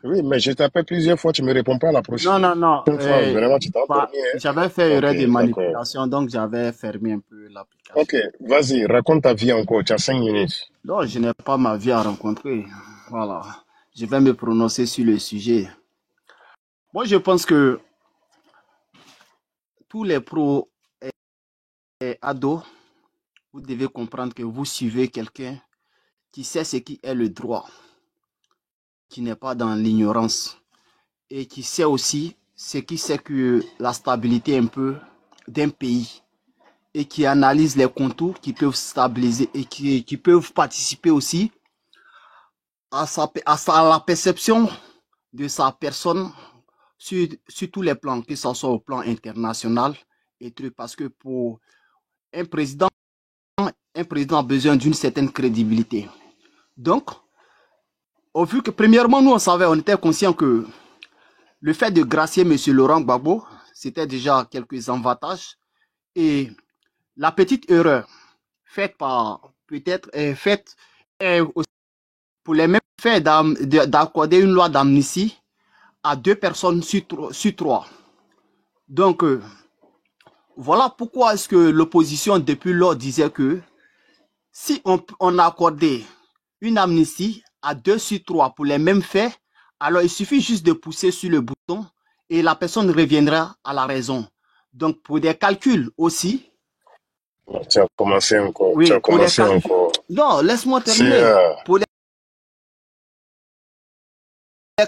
Oui, mais je t'appelle plusieurs fois, tu me réponds pas à la prochaine Non, fois. Vraiment, tu t'es endormi, hein? j'avais fait Ok, erreur de d'accord. manipulation, donc j'avais fermé un peu l'application. Ok, vas-y, raconte ta vie encore. Tu as 5 minutes. Non, je n'ai pas ma vie à rencontrer. Voilà. Je vais me prononcer sur le sujet. Moi, je pense que tous les pros et ados, vous devez comprendre que vous suivez quelqu'un qui sait ce qui est le droit, qui n'est pas dans l'ignorance et qui sait aussi ce qui c'est que la stabilité un peu d'un pays et qui analyse les contours qui peuvent stabiliser et qui peuvent participer aussi à la perception de sa personne sur tous les plans, que ce soit au plan international et tout, parce que pour un président a besoin d'une certaine crédibilité. Donc, au vu que premièrement, nous on était conscient que le fait de gracier M. Laurent Gbagbo, c'était déjà quelques avantages. Et la petite erreur faite pour les mêmes faits d'accorder une loi d'amnistie à 2 personnes sur 3. Donc, voilà pourquoi est-ce que l'opposition depuis lors disait que si on accordait une amnistie à 2 sur 3 pour les mêmes faits, alors il suffit juste de pousser sur le bouton et la personne reviendra à la raison. Donc, pour des calculs aussi. Tu as commencé encore. Oui, tu as commencé encore. Non, laisse-moi terminer. Pour les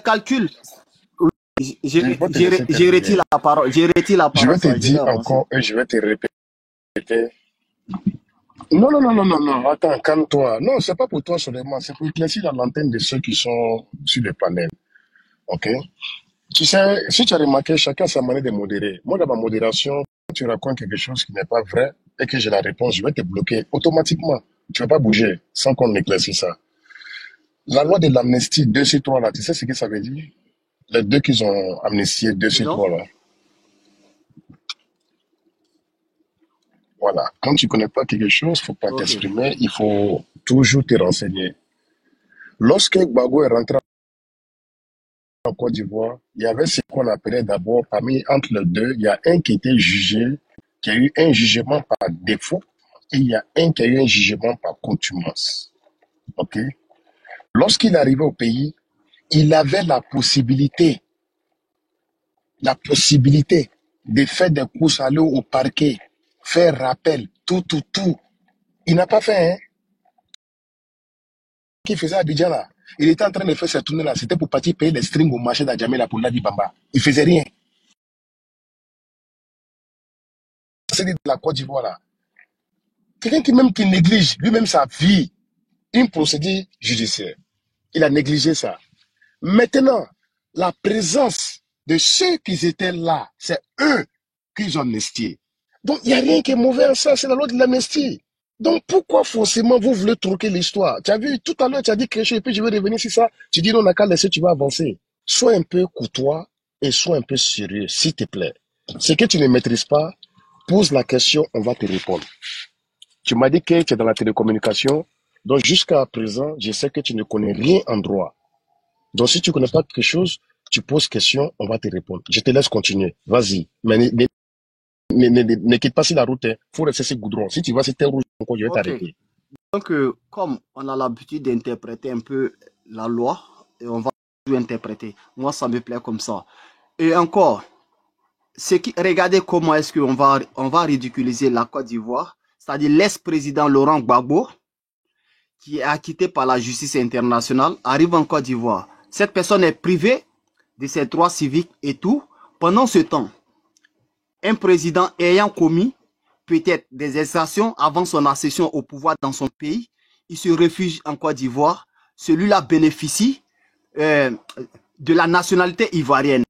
calculs. Je retire la parole. Je retire la parole. Je vais te dire encore et je vais te répéter. Non. Attends, calme-toi. Non, c'est pas pour toi seulement. C'est pour éclaircir la lanterne de ceux qui sont sur le panel. Ok? Tu sais, si tu as remarqué, chacun a sa manière de modérer. Moi, dans ma modération, quand tu racontes quelque chose qui n'est pas vrai et que j'ai la réponse, je vais te bloquer automatiquement. Tu ne vas pas bouger sans qu'on éclaircisse ça. La loi de l'amnistie 2 sur 3 là, tu sais ce que ça veut dire? Les 2 qu'ils ont amnistié 2 sur 3 là. Voilà. Quand tu ne connais pas quelque chose, il ne faut pas t'exprimer, il faut toujours te renseigner. Lorsque Gbagbo est rentré en Côte d'Ivoire, il y avait ce qu'on appelait d'abord, entre les 2, il y a un qui était jugé, qui a eu un jugement par défaut, et il y a un qui a eu un jugement par contumace. Ok? Lorsqu'il est arrivé au pays, il avait la possibilité de faire des courses, aller au parquet, faire rappel, tout. Il n'a pas fait, hein? Qu'il faisait à Abidjan là. Il était en train de faire cette tournée là. C'était pour partir payer les strings au marché d'Adjamé là pour Ladi Bamba. Il faisait rien. C'est de la Côte d'Ivoire là. Quelqu'un qui néglige lui-même sa vie, une procédure judiciaire. Il a négligé ça. Maintenant, la présence de ceux qui étaient là, c'est eux qui ont amnistié. Donc, il n'y a rien qui est mauvais en ça, c'est la loi de l'amnistie. Donc, pourquoi forcément vous voulez troquer l'histoire? Tu as vu, tout à l'heure, tu as dit quelque chose et puis je vais revenir sur ça. Tu dis non, on n'a qu'à laisser, tu vas avancer. Sois un peu courtois et sois un peu sérieux, s'il te plaît. Ce que tu ne maîtrises pas, pose la question, on va te répondre. Tu m'as dit que tu es dans la télécommunication, donc jusqu'à présent, je sais que tu ne connais rien en droit. Donc, si tu ne connais pas quelque chose, tu poses question, on va te répondre. Je te laisse continuer. Vas-y. Mais ne quitte pas sur la route. Il faut rester sur le goudron. Si tu vas sur terre rouge, je vais t'arrêter. Donc, comme on a l'habitude d'interpréter un peu la loi, et on va tout interpréter. Moi, ça me plaît comme ça. Et encore, regardez comment est-ce qu'on va ridiculiser la Côte d'Ivoire, c'est-à-dire l'ex-président Laurent Gbagbo, qui est acquitté par la justice internationale, arrive en Côte d'Ivoire. Cette personne est privée de ses droits civiques et tout. Pendant ce temps, un président ayant commis peut-être des exactions avant son accession au pouvoir dans son pays, il se réfugie en Côte d'Ivoire. Celui-là bénéficie de la nationalité ivoirienne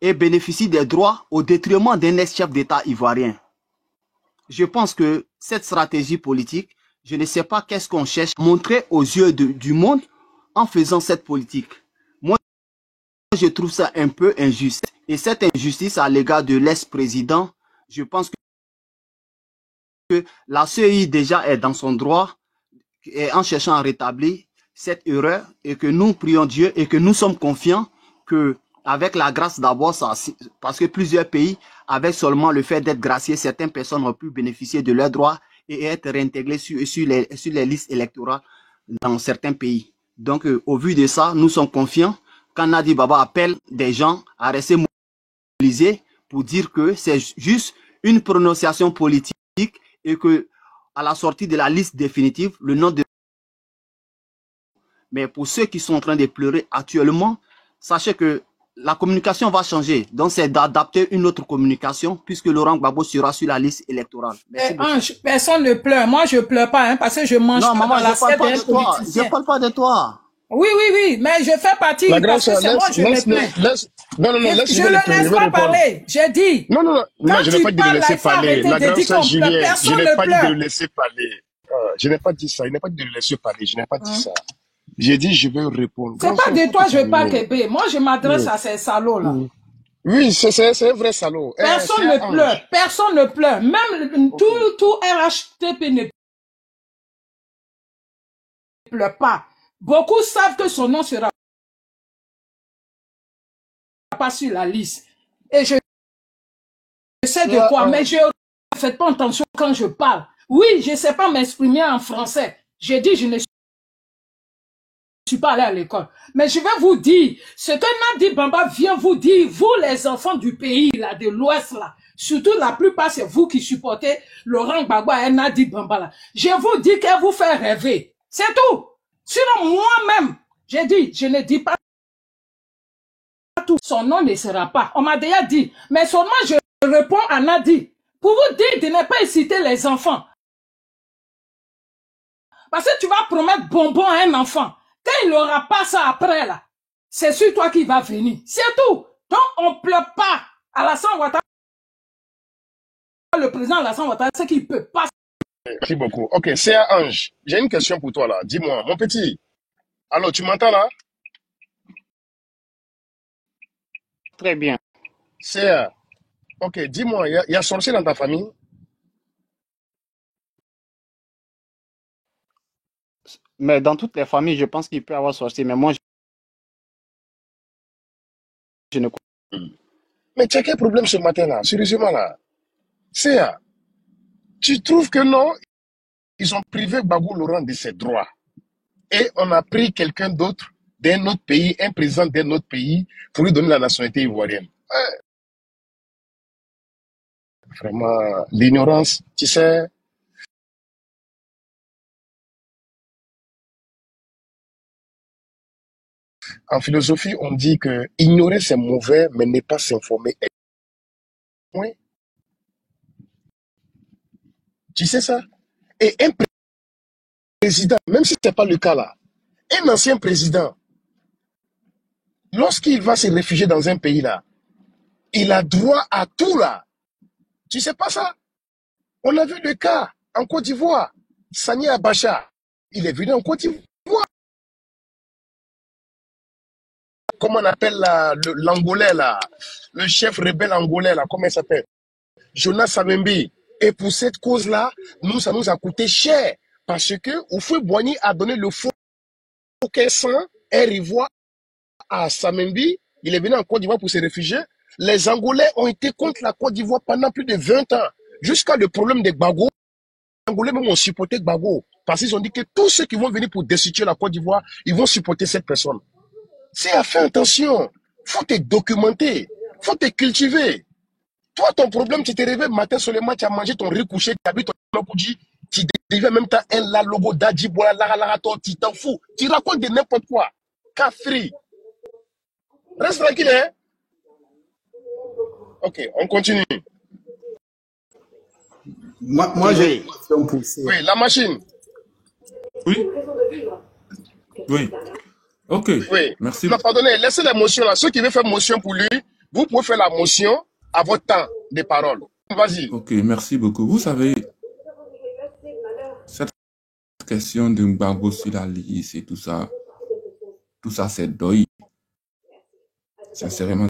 et bénéficie des droits au détriment d'un ex-chef d'État ivoirien. Je pense que cette stratégie politique, je ne sais pas qu'est-ce qu'on cherche à montrer aux yeux du monde en faisant cette politique. Moi, je trouve ça un peu injuste. Et cette injustice à l'égard de l'ex-président, je pense que la CEI déjà est dans son droit et en cherchant à rétablir cette erreur et que nous prions Dieu et que nous sommes confiants que avec la grâce d'abord, parce que plusieurs pays, avec seulement le fait d'être graciés, certaines personnes ont pu bénéficier de leurs droits et être réintégrées sur les listes électorales dans certains pays. Donc, au vu de ça, nous sommes confiants quand Nadi Baba appelle des gens à rester mobilisés pour dire que c'est juste une prononciation politique et que à la sortie de la liste définitive, le nom de... Mais pour ceux qui sont en train de pleurer actuellement, sachez que la communication va changer. Donc, c'est d'adapter une autre communication puisque Laurent Gbagbo sera sur la liste électorale. Ange, personne ne pleure. Moi, je pleure pas hein, parce que je mange non, pas maman, dans l'assiette d'un politicien. Je parle pas de toi. Oui, oui, oui, mais je fais partie parce que c'est moi je me plains. Non, laisse je le laisse pas parler. J'ai dit. Non, je n'ai pas dit de le laisser parler. La grande sœur Julien, je n'ai pas dit de le laisser parler. Je n'ai pas dit ça. Il n'a pas dit de le laisser parler. Je n'ai pas dit ça. J'ai dit, je vais répondre. C'est pas de toi, je parle, Kébé. Moi, je m'adresse à ces salauds-là. Oui, c'est un vrai salaud. Personne ne pleure. Personne ne pleure. Même tout RHTP ne pleure pas. Beaucoup savent que son nom sera pas sur la liste. Et je sais de quoi, mais je ne fais pas attention quand je parle. Oui, je ne sais pas m'exprimer en français. J'ai dit, je ne suis pas allé à l'école. Mais je vais vous dire, ce que Nadi Bamba vient vous dire, vous les enfants du pays, là, de l'Ouest, là, surtout la plupart, c'est vous qui supportez Laurent Gbagbo et Nadi Bamba, là. Je vous dis qu'elle vous fait rêver. C'est tout. Sinon, moi-même, j'ai dit, je ne dis pas tout. Son nom ne sera pas. On m'a déjà dit. Mais seulement, je réponds à Nadi. Pour vous dire de ne pas inciter les enfants. Parce que tu vas promettre bonbon à un enfant. Quand il n'aura pas ça après, là, c'est sur toi qui va venir. C'est tout. Donc, on ne pleure pas. Alassane Ouattara, le président Alassane Ouattara, c'est qu'il ne peut pas. Merci beaucoup. Ok, c'est un Ange. J'ai une question pour toi là. Dis-moi, mon petit. Alors, tu m'entends là? Très bien. C'est ok, dis-moi, il y a sorcier dans ta famille? Mais dans toutes les familles, je pense qu'il peut y avoir sorcier. Mais moi, je ne connais pas. Mais tu as quel problème ce matin là? Sérieusement là? C'est tu trouves que non? Ils ont privé Gbagbo Laurent de ses droits. Et on a pris quelqu'un d'autre d'un autre pays, un président d'un autre pays, pour lui donner la nationalité ivoirienne. Vraiment, l'ignorance, tu sais. En philosophie, on dit que ignorer c'est mauvais, mais ne pas s'informer est. Oui. Tu sais ça? Et un président, même si ce n'est pas le cas là, un ancien président, lorsqu'il va se réfugier dans un pays là, il a droit à tout là. Tu sais pas ça? On a vu le cas en Côte d'Ivoire. Sani Abacha, il est venu en Côte d'Ivoire. Comment on appelle l'Angolais là? Le chef rebelle angolais là, comment il s'appelle? Jonas Savimbi. Et pour cette cause-là, ça nous a coûté cher. Parce que Houphouët-Boigny a donné le faux sang, un Ivoire à Savimbi. Il est venu en Côte d'Ivoire pour se réfugier. Les Angolais ont été contre la Côte d'Ivoire pendant plus de 20 ans. Jusqu'à le problème des Gbagbo. Les Angolais même ont supporté Gbagbo. Parce qu'ils ont dit que tous ceux qui vont venir pour destituer la Côte d'Ivoire, ils vont supporter cette personne. C'est à faire attention. Faut te documenter. Faut te cultiver. Toi, ton problème, tu t'es réveillé matin seulement, tu as mangé ton riz couché, tu as bu ton logoji, tu deviens même temps un la logo d'Adji Bola, tu t'en fous. Tu racontes de n'importe quoi. Cafri. Reste tranquille, hein? Ok, on continue. Moi j'ai une question pour ça. Oui, la machine. Oui. Oui. Ok. Oui. Merci. Non, pardonnez, laissez la motion là. Ceux qui veulent faire motion pour lui, vous pouvez faire la motion à votre temps de parole. Vas-y. Ok, merci beaucoup. Vous savez, cette question de Gbagbo sur la liste et tout ça c'est deuil. Sincèrement.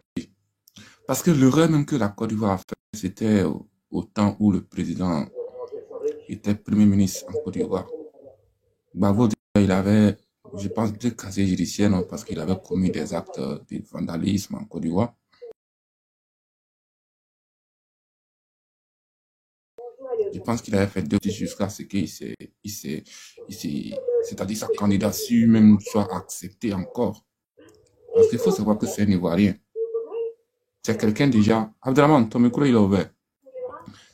Parce que l'erreur même que la Côte d'Ivoire a fait, c'était au temps où le président était premier ministre en Côte d'Ivoire. Gbagbo, il avait je pense, de casier judiciaire, non, parce qu'il avait commis des actes de vandalisme en Côte d'Ivoire. Je pense qu'il avait fait 2 jusqu'à ce qu'il c'est-à-dire sa candidature même soit acceptée encore. Parce qu'il faut savoir que c'est un Ivoirien. C'est quelqu'un déjà, Abdelrahman, ton micro il est ouvert.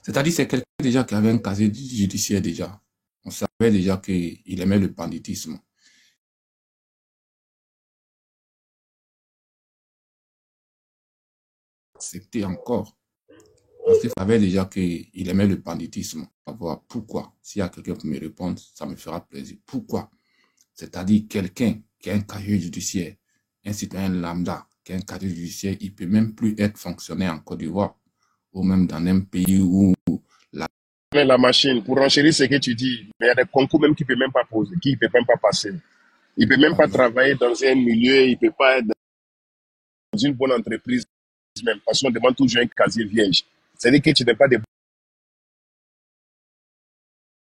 C'est-à-dire c'est quelqu'un déjà qui avait un casier judiciaire déjà. On savait déjà qu'il aimait le banditisme. Accepté encore. Parce qu'il savait déjà qu'il aimait le banditisme. On va voir pourquoi. S'il y a quelqu'un qui me répond, ça me fera plaisir. Pourquoi? C'est-à-dire quelqu'un qui a un casier judiciaire, un citoyen lambda qui a un casier judiciaire, il ne peut même plus être fonctionnaire en Côte d'Ivoire ou même dans un pays où la machine, pour enchérir ce que tu dis, mais il y a des concours même qu'il ne peut même pas poser, qu'il ne peut même pas passer. Il ne peut même pas travailler dans un milieu, il ne peut pas être dans une bonne entreprise même, parce qu'on demande toujours un casier vierge. C'est-à-dire que tu n'es pas de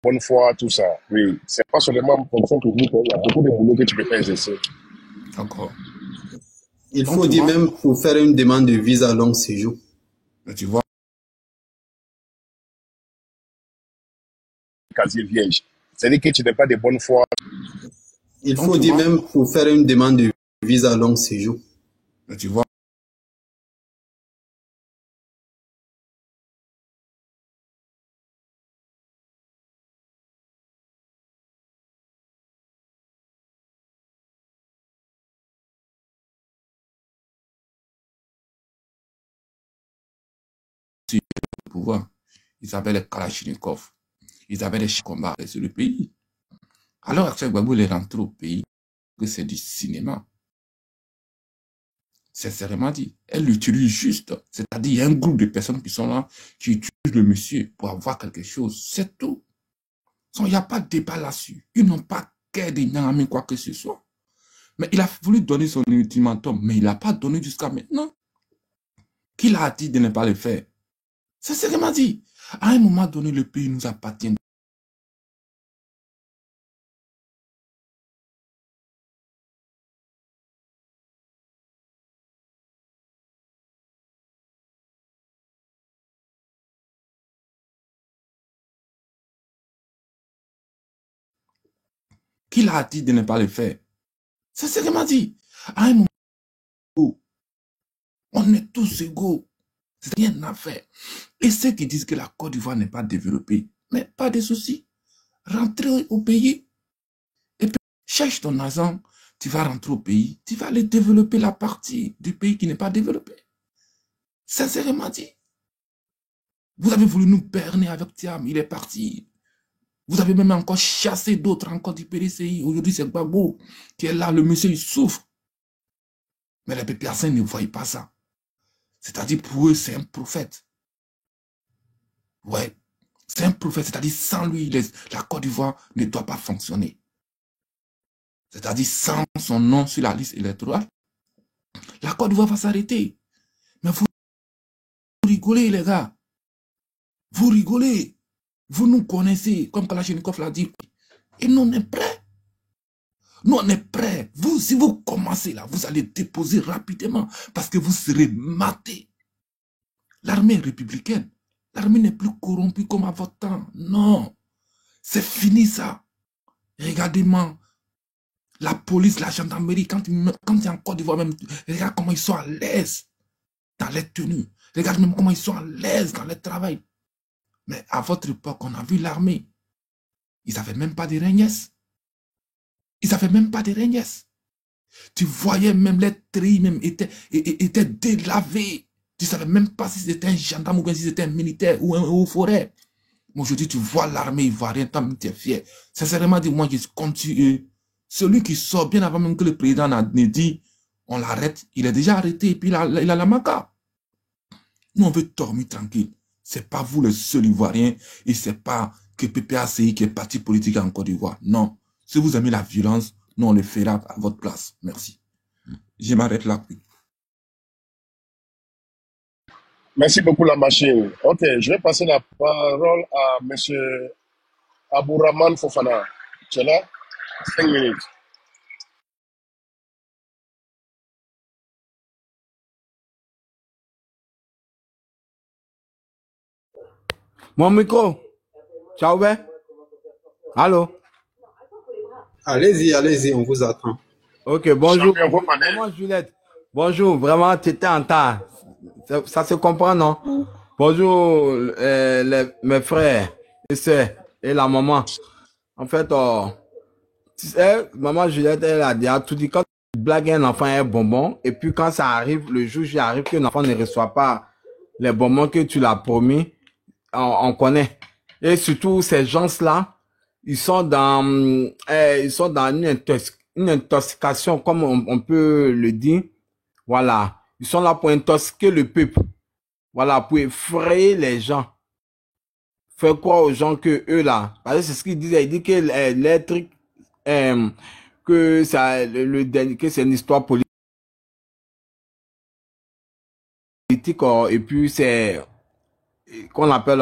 bonne foi, tout ça. Oui, c'est pas seulement en fonction publique, il y a beaucoup de boulot que tu peux faire exercer. Encore. Il faut dire même pour faire une demande de visa long séjour. Mais tu vois, casier vierge. C'est-à-dire que tu n'es pas de bonne foi. Il faut dire même pour faire une demande de visa long séjour. Mais tu vois, le pouvoir, ils avaient les Kalachnikov, ils avaient les combats sur le pays. Alors, Cheikh Gbagbo est rentré au pays, que c'est du cinéma. Sincèrement dit, elle l'utilise juste. C'est-à-dire, il y a un groupe de personnes qui sont là, qui utilisent le monsieur pour avoir quelque chose. C'est tout. Il n'y a pas de débat là-dessus. Ils n'ont pas qu'à de quoi que ce soit. Mais il a voulu donner son ultimatum, mais il n'a pas donné jusqu'à maintenant. Qu'il a dit de ne pas le faire. Sincèrement dit, à un moment donné, le pays nous appartient. Qu'il a dit de ne pas le faire. Sincèrement dit, à un moment où on est tous égaux, c'est rien à faire. Et ceux qui disent que la Côte d'Ivoire n'est pas développée, mais pas de souci. Rentrez au pays. Et puis, cherche ton argent, tu vas rentrer au pays, tu vas aller développer la partie du pays qui n'est pas développée. Sincèrement dit. Vous avez voulu nous berner avec Thiam, il est parti. Vous avez même encore chassé d'autres encore du PDCI. Aujourd'hui, c'est Gbagbo qui est là, le monsieur, il souffre. Mais les personnes ne voient pas ça. C'est-à-dire, pour eux, c'est un prophète. Ouais, c'est un prophète. C'est-à-dire, sans lui, la Côte d'Ivoire ne doit pas fonctionner. C'est-à-dire, sans son nom sur la liste électorale, la Côte d'Ivoire va s'arrêter. Mais vous rigolez, les gars. Vous rigolez. Vous nous connaissez, comme Kalachnikov l'a dit. Et nous, on est prêts. Nous, on est prêts. Vous, si vous commencez là, vous allez déposer rapidement parce que vous serez matés. L'armée républicaine, l'armée n'est plus corrompue comme à votre temps. Non. C'est fini ça. Regardez-moi. La police, la gendarmerie, quand il y a en Côte d'Ivoire même, regarde comment ils sont à l'aise dans les tenues. Regarde même comment ils sont à l'aise dans le travail. Mais à votre époque, on a vu l'armée. Ils n'avaient même pas de régnes. Ils n'avaient même pas de régnes. Tu voyais même les tris même étaient délavés. Tu ne savais même pas si c'était un gendarme ou bien si c'était un militaire ou un haut forêt. Aujourd'hui, tu vois l'armée ivoirienne, tu es fier. Sincèrement, dis-moi, je continue. Celui qui sort bien avant même que le président n'a dit, on l'arrête, il est déjà arrêté et puis il a la maca. Nous, on veut dormir tranquille. Ce n'est pas vous le seul Ivoirien et ce n'est pas que PPACI qui est parti politique en Côte d'Ivoire. Non. Si vous aimez la violence, nous, on le fera à votre place. Merci. Je m'arrête là. Merci beaucoup, la machine. Ok, je vais passer la parole à M. Abourahmane Fofana. Tu es là? 5 minutes. Mon micro. Tu as ouvert? Allô? Allez-y, allez-y, on vous attend. Ok, bonjour. Champion, vos panels. Maman Juliette. Bonjour, vraiment, tu étais en retard. Ça se comprend, non? Bonjour, mes frères et sœurs et la maman. En fait, tu sais, maman Juliette, elle a déjà tout dit. Quand tu blagues un enfant un bonbon, et puis quand ça arrive, le jour où arrive que l'enfant ne reçoit pas les bonbons que tu l'as promis, on connaît. Et surtout, ces gens-là, ils sont dans une intoxication, comme on peut le dire. Voilà. Ils sont là pour intoxiquer le peuple. Voilà, pour effrayer les gens. Faire croire aux gens que eux là, parce que c'est ce qu'ils disaient. Ils disent que les trucs, que ça, que c'est une histoire politique, et puis c'est, qu'on appelle,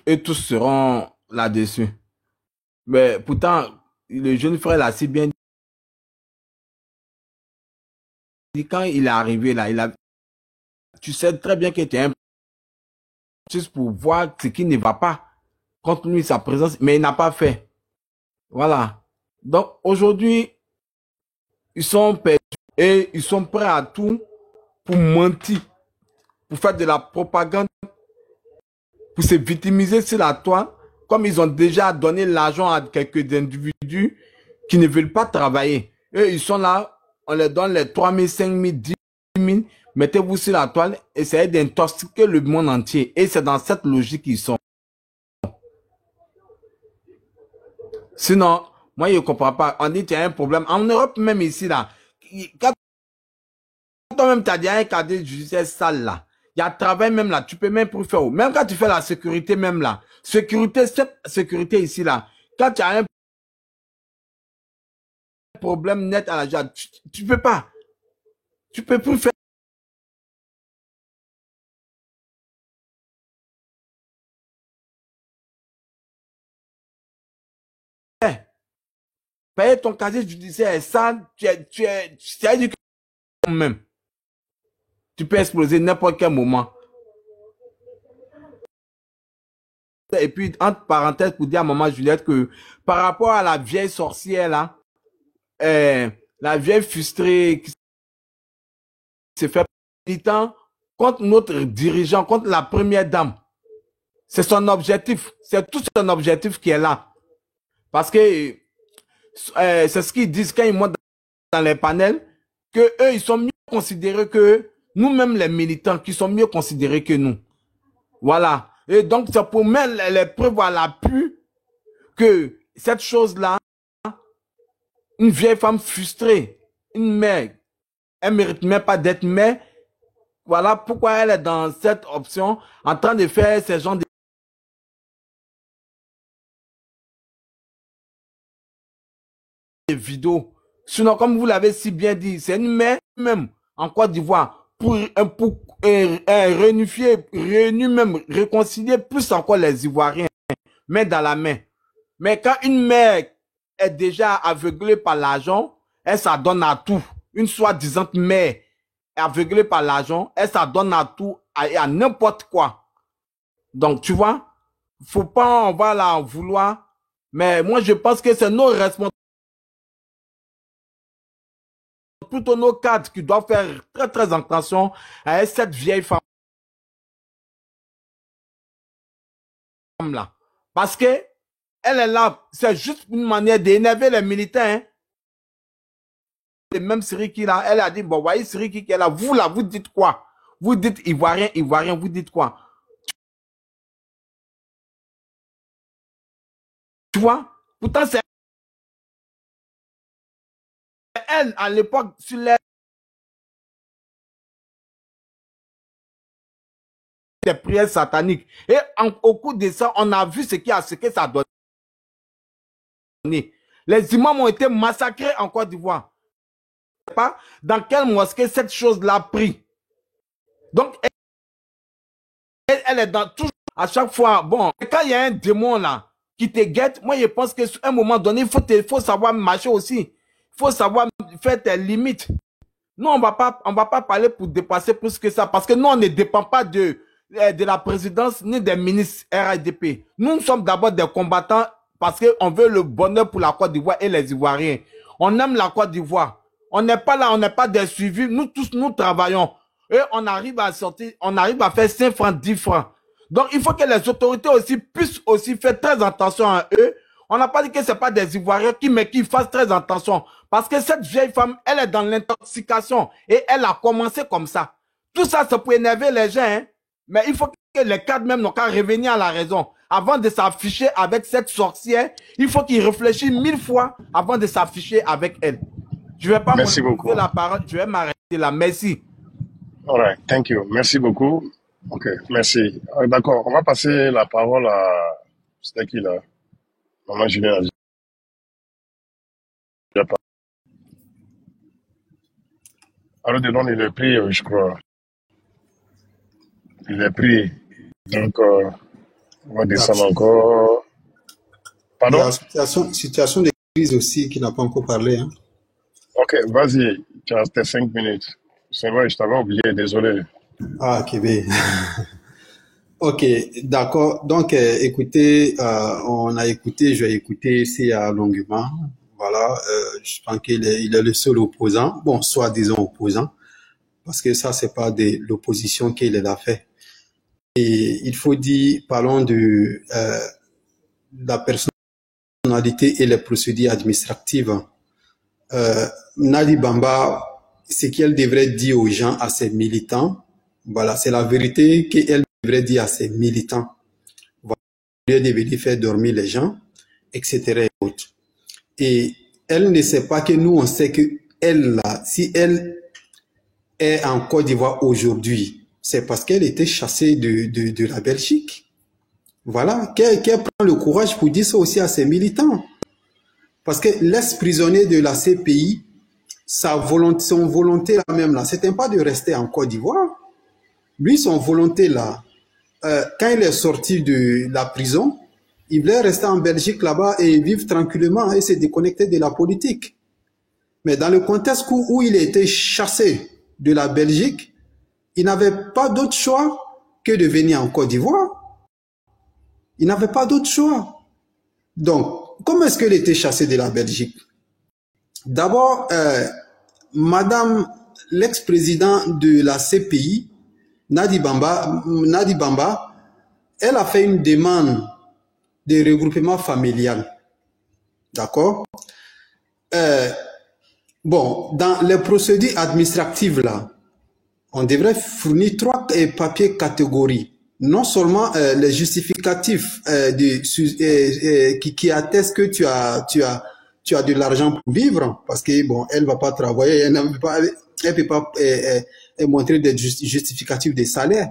eux tous seront là-dessus. Mais pourtant, le jeune frère l'a si bien dit quand il est arrivé là, tu sais très bien que tu es un juste pour voir ce qui ne va pas contre lui, sa présence, mais il n'a pas fait. Voilà. Donc aujourd'hui, ils sont perdus et ils sont prêts à tout pour mentir, pour faire de la propagande, pour se victimiser sur la toile, comme ils ont déjà donné l'argent à quelques individus qui ne veulent pas travailler. Eux, ils sont là, on leur donne les 3 000, 5 000, 10 000, mettez-vous sur la toile, essayez d'intoxiquer le monde entier. Et c'est dans cette logique qu'ils sont. Sinon, moi, je ne comprends pas. On dit qu'il y a un problème. En Europe, même ici, là, quand toi-même, tu as dit un cadre judiciaire sale, là, il y a travail même là, tu peux même plus faire. Même quand tu fais la sécurité, même là, cette sécurité ici, là, quand tu as un problème net à la jade, tu peux pas. Tu peux plus faire. Payer ton casier judiciaire est sale, tu as dit que même. Tu peux exploser n'importe quel moment. Et puis, entre parenthèses, pour dire à maman Juliette que par rapport à la vieille sorcière là, la vieille frustrée qui se fait militant contre notre dirigeant, contre la première dame. C'est son objectif. C'est tout son objectif qui est là. Parce que c'est ce qu'ils disent quand ils montent dans les panels, que eux, ils sont mieux considérés que nous-mêmes les militants, qui sont mieux considérés que nous. Voilà. Et donc, c'est pour mettre les preuves à l'appui que cette chose-là, une vieille femme frustrée, une mère, elle mérite même pas d'être mère. Voilà pourquoi elle est dans cette option, en train de faire ces gens de vidéos. Sinon, comme vous l'avez si bien dit, c'est une mère même en Côte d'Ivoire pour réunifier, même réconcilier plus encore les Ivoiriens, main dans la main. Mais quand une mère est déjà aveuglée par l'argent, elle s'adonne à tout. Une soi-disant mère aveuglée par l'argent, elle s'adonne à tout, à n'importe quoi. Donc, tu vois, faut pas, on va la vouloir. Mais moi, je pense que c'est nos responsabilités, plutôt nos cadres qui doivent faire très, très attention à cette vieille femme là. Parce que elle est là, c'est juste une manière d'énerver les militaires. Hein. Et même Siriki là, elle a dit, bon, voyez Siriki qui est là, vous dites quoi? Vous dites Ivoirien, vous dites quoi? Tu vois? Pourtant, c'est elle, à l'époque, sur les prières sataniques. Et au cours de ça, on a vu ce que ça donne. Les imams ont été massacrés en Côte d'Ivoire. Pas dans quelle mosquée cette chose-là a pris. Donc, elle est dans toujours, à chaque fois, bon, quand il y a un démon là, qui te guette, moi je pense qu'à un moment donné, il faut savoir marcher aussi. Il faut savoir faire tes limites. Nous, on va pas parler pour dépasser plus que ça, parce que nous, on ne dépend pas de de la présidence ni des ministres RIDP. Nous sommes d'abord des combattants parce qu'on veut le bonheur pour la Côte d'Ivoire et les Ivoiriens. On aime la Côte d'Ivoire. On n'est pas là, on n'est pas des suivis. Nous tous, nous travaillons. Et on arrive à sortir, on arrive à faire 5 francs, 10 francs. Donc, il faut que les autorités aussi puissent aussi faire très attention à eux. On n'a pas dit que ce n'est pas des Ivoiriens mais qui fassent très attention. Parce que cette vieille femme, elle est dans l'intoxication. Et elle a commencé comme ça. Tout ça, c'est pour énerver les gens. Hein. Mais il faut que les cadres même n'ont qu'à revenir à la raison. Avant de s'afficher avec cette sorcière, il faut qu'ils réfléchissent 1000 fois avant de s'afficher avec elle. Je ne vais pas monopoliser la parole. Je vais m'arrêter là. Merci. All right, thank you. Merci beaucoup. Ok, merci. D'accord, on va passer la parole à... C'était qui là? Maman Julien a dit. Alors, dedans, il est pris, je crois. Il est pris. Donc, on va descendre encore. Pardon? Il y a situation de crise aussi qui n'a pas encore parlé. Hein. Ok, vas-y. Tu as tes 5 minutes. C'est vrai, je t'avais oublié, désolé. Ah, Kébé. Ok, d'accord. Donc, écoutez, on a écouté, je vais écouter ici longuement. Voilà, je pense qu'il est le seul opposant. Bon, soit disons opposant, parce que ça, c'est pas de l'opposition qu'il a fait. Et il faut dire, parlons de la personnalité et les procédures administratives. Nadi Bamba, ce qu'elle devrait dire aux gens, à ses militants, voilà, c'est la vérité qu'elle devrait dire à ses militants. Voilà, elle devrait faire dormir les gens, etc. Et autres. Et elle ne sait pas que nous, on sait que elle, là, si elle est en Côte d'Ivoire aujourd'hui, c'est parce qu'elle était chassée de la Belgique. Voilà, qu'elle prend le courage pour dire ça aussi à ses militants. Parce que l'ex-prisonnier de la CPI, son volonté là même là, c'était pas de rester en Côte d'Ivoire. Lui, son volonté là, quand il est sorti de la prison, il voulait rester en Belgique là-bas et vivre tranquillement et se déconnecter de la politique. Mais dans le contexte où il a été chassé de la Belgique, il n'avait pas d'autre choix que de venir en Côte d'Ivoire. Il n'avait pas d'autre choix. Donc, comment est-ce qu'il était chassé de la Belgique? D'abord, Madame l'ex-président de la CPI, Nadi Bamba, elle a fait une demande de regroupement familial. D'accord? Bon, dans les procédures administratives, là, on devrait fournir 3 papiers catégories. Non seulement les justificatifs qui attestent que tu as de l'argent pour vivre, parce que bon, elle va pas travailler, elle peut pas montrer des justificatifs de salaire.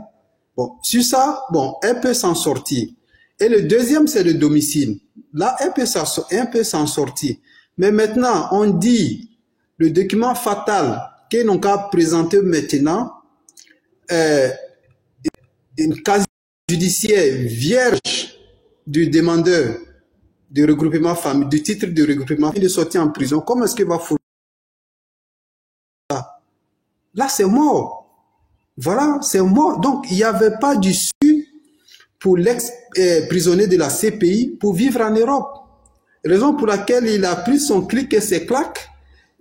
Bon, sur ça, bon, elle peut s'en sortir. Et le deuxième, c'est le domicile. Là, elle peut s'en sortir. Mais maintenant, on dit le document fatal qu'ils n'ont qu'à présenter maintenant, une casier judiciaire vierge du demandeur de regroupement familial, du titre de regroupement, il est sorti en prison. Comment est-ce qu'il va foutre ça? Là, c'est mort. Voilà, c'est mort. Donc, il n'y avait pas d'issue pour l'ex-prisonnier de la CPI pour vivre en Europe. Raison pour laquelle il a pris son clic et ses claques.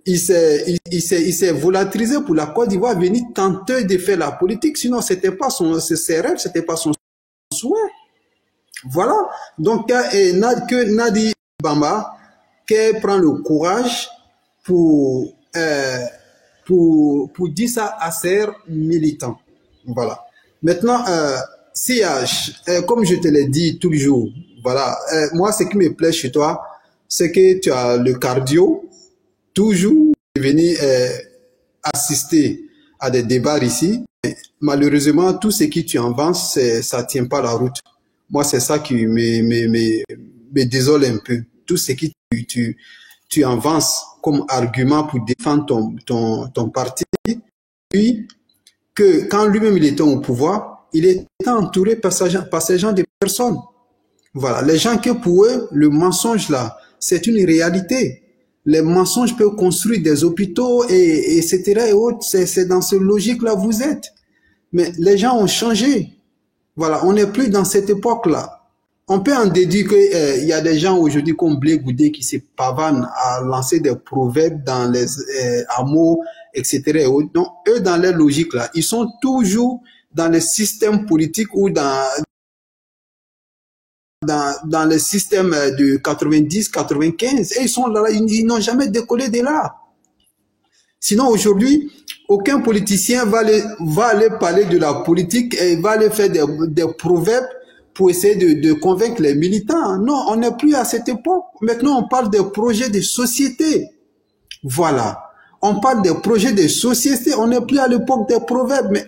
Il s'est volatilisé pour la Côte d'Ivoire, venir tenter de faire la politique. Sinon, c'était pas ses rêves, c'était pas son souhait. Voilà. Donc, que Nadi Bamba, qu'elle prend le courage pour dire ça à ses militants. Voilà. Maintenant, comme je te l'ai dit toujours, voilà, moi, ce qui me plaît chez toi, c'est que tu as le cardio, toujours venir assister à des débats ici. Mais malheureusement, tout ce que tu avances, ça tient pas la route. Moi, c'est ça qui me désole un peu. Tout ce que tu avances comme argument pour défendre ton parti, puis que quand lui-même il était au pouvoir, il était entouré par ces gens de personnes. Voilà, les gens que pour eux, le mensonge là, c'est une réalité. Les mensonges peuvent construire des hôpitaux et etc. et autres. C'est dans cette logique là vous êtes. Mais les gens ont changé. Voilà, on n'est plus dans cette époque-là. On peut en déduire qu'il y a des gens aujourd'hui comme Blé Goudé qui se pavanent à lancer des proverbes dans les hameaux, etc. Donc, eux, dans leur logique, là, ils sont toujours dans le système politique ou dans le système de 90, 95. Et ils sont là, ils n'ont jamais décollé de là. Sinon, aujourd'hui, aucun politicien va aller parler de la politique et va aller faire des proverbes pour essayer de convaincre les militants. Non, on n'est plus à cette époque. Maintenant, on parle des projets de société. Voilà. On parle des projets de société. On n'est plus à l'époque des proverbes. Mais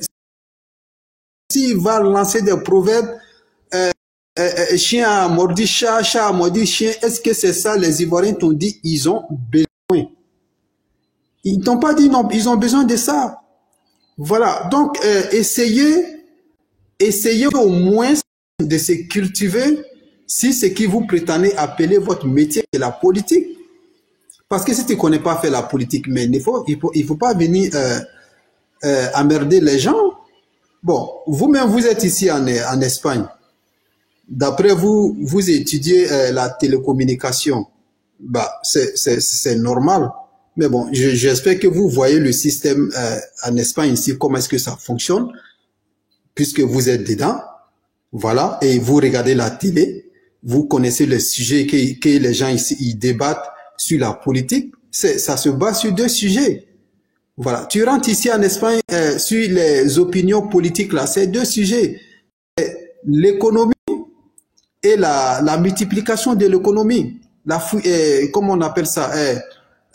s'il va lancer des proverbes, chien a mordu chat, chat a mordu chien, est-ce que c'est ça les Ivoiriens t'ont dit ils ont besoin? Ils t'ont pas dit non, ils ont besoin de ça. Voilà. Donc, essayez au moins de se cultiver si ce qui vous prétendez appeler votre métier est la politique. Parce que si tu ne connais pas faire la politique, mais il faut pas venir emmerder les gens. Bon, vous-même, vous êtes ici en Espagne. D'après vous, vous étudiez la télécommunication. Bah, c'est normal. Mais bon, j'espère que vous voyez le système en Espagne ici, comment est-ce que ça fonctionne, puisque vous êtes dedans. Voilà, et vous regardez la télé, vous connaissez le sujet que les gens ici ils débattent sur la politique. Ça se base sur deux sujets. Voilà, tu rentres ici en Espagne sur les opinions politiques là, c'est deux sujets. L'économie et la multiplication de l'économie. Comment on appelle ça?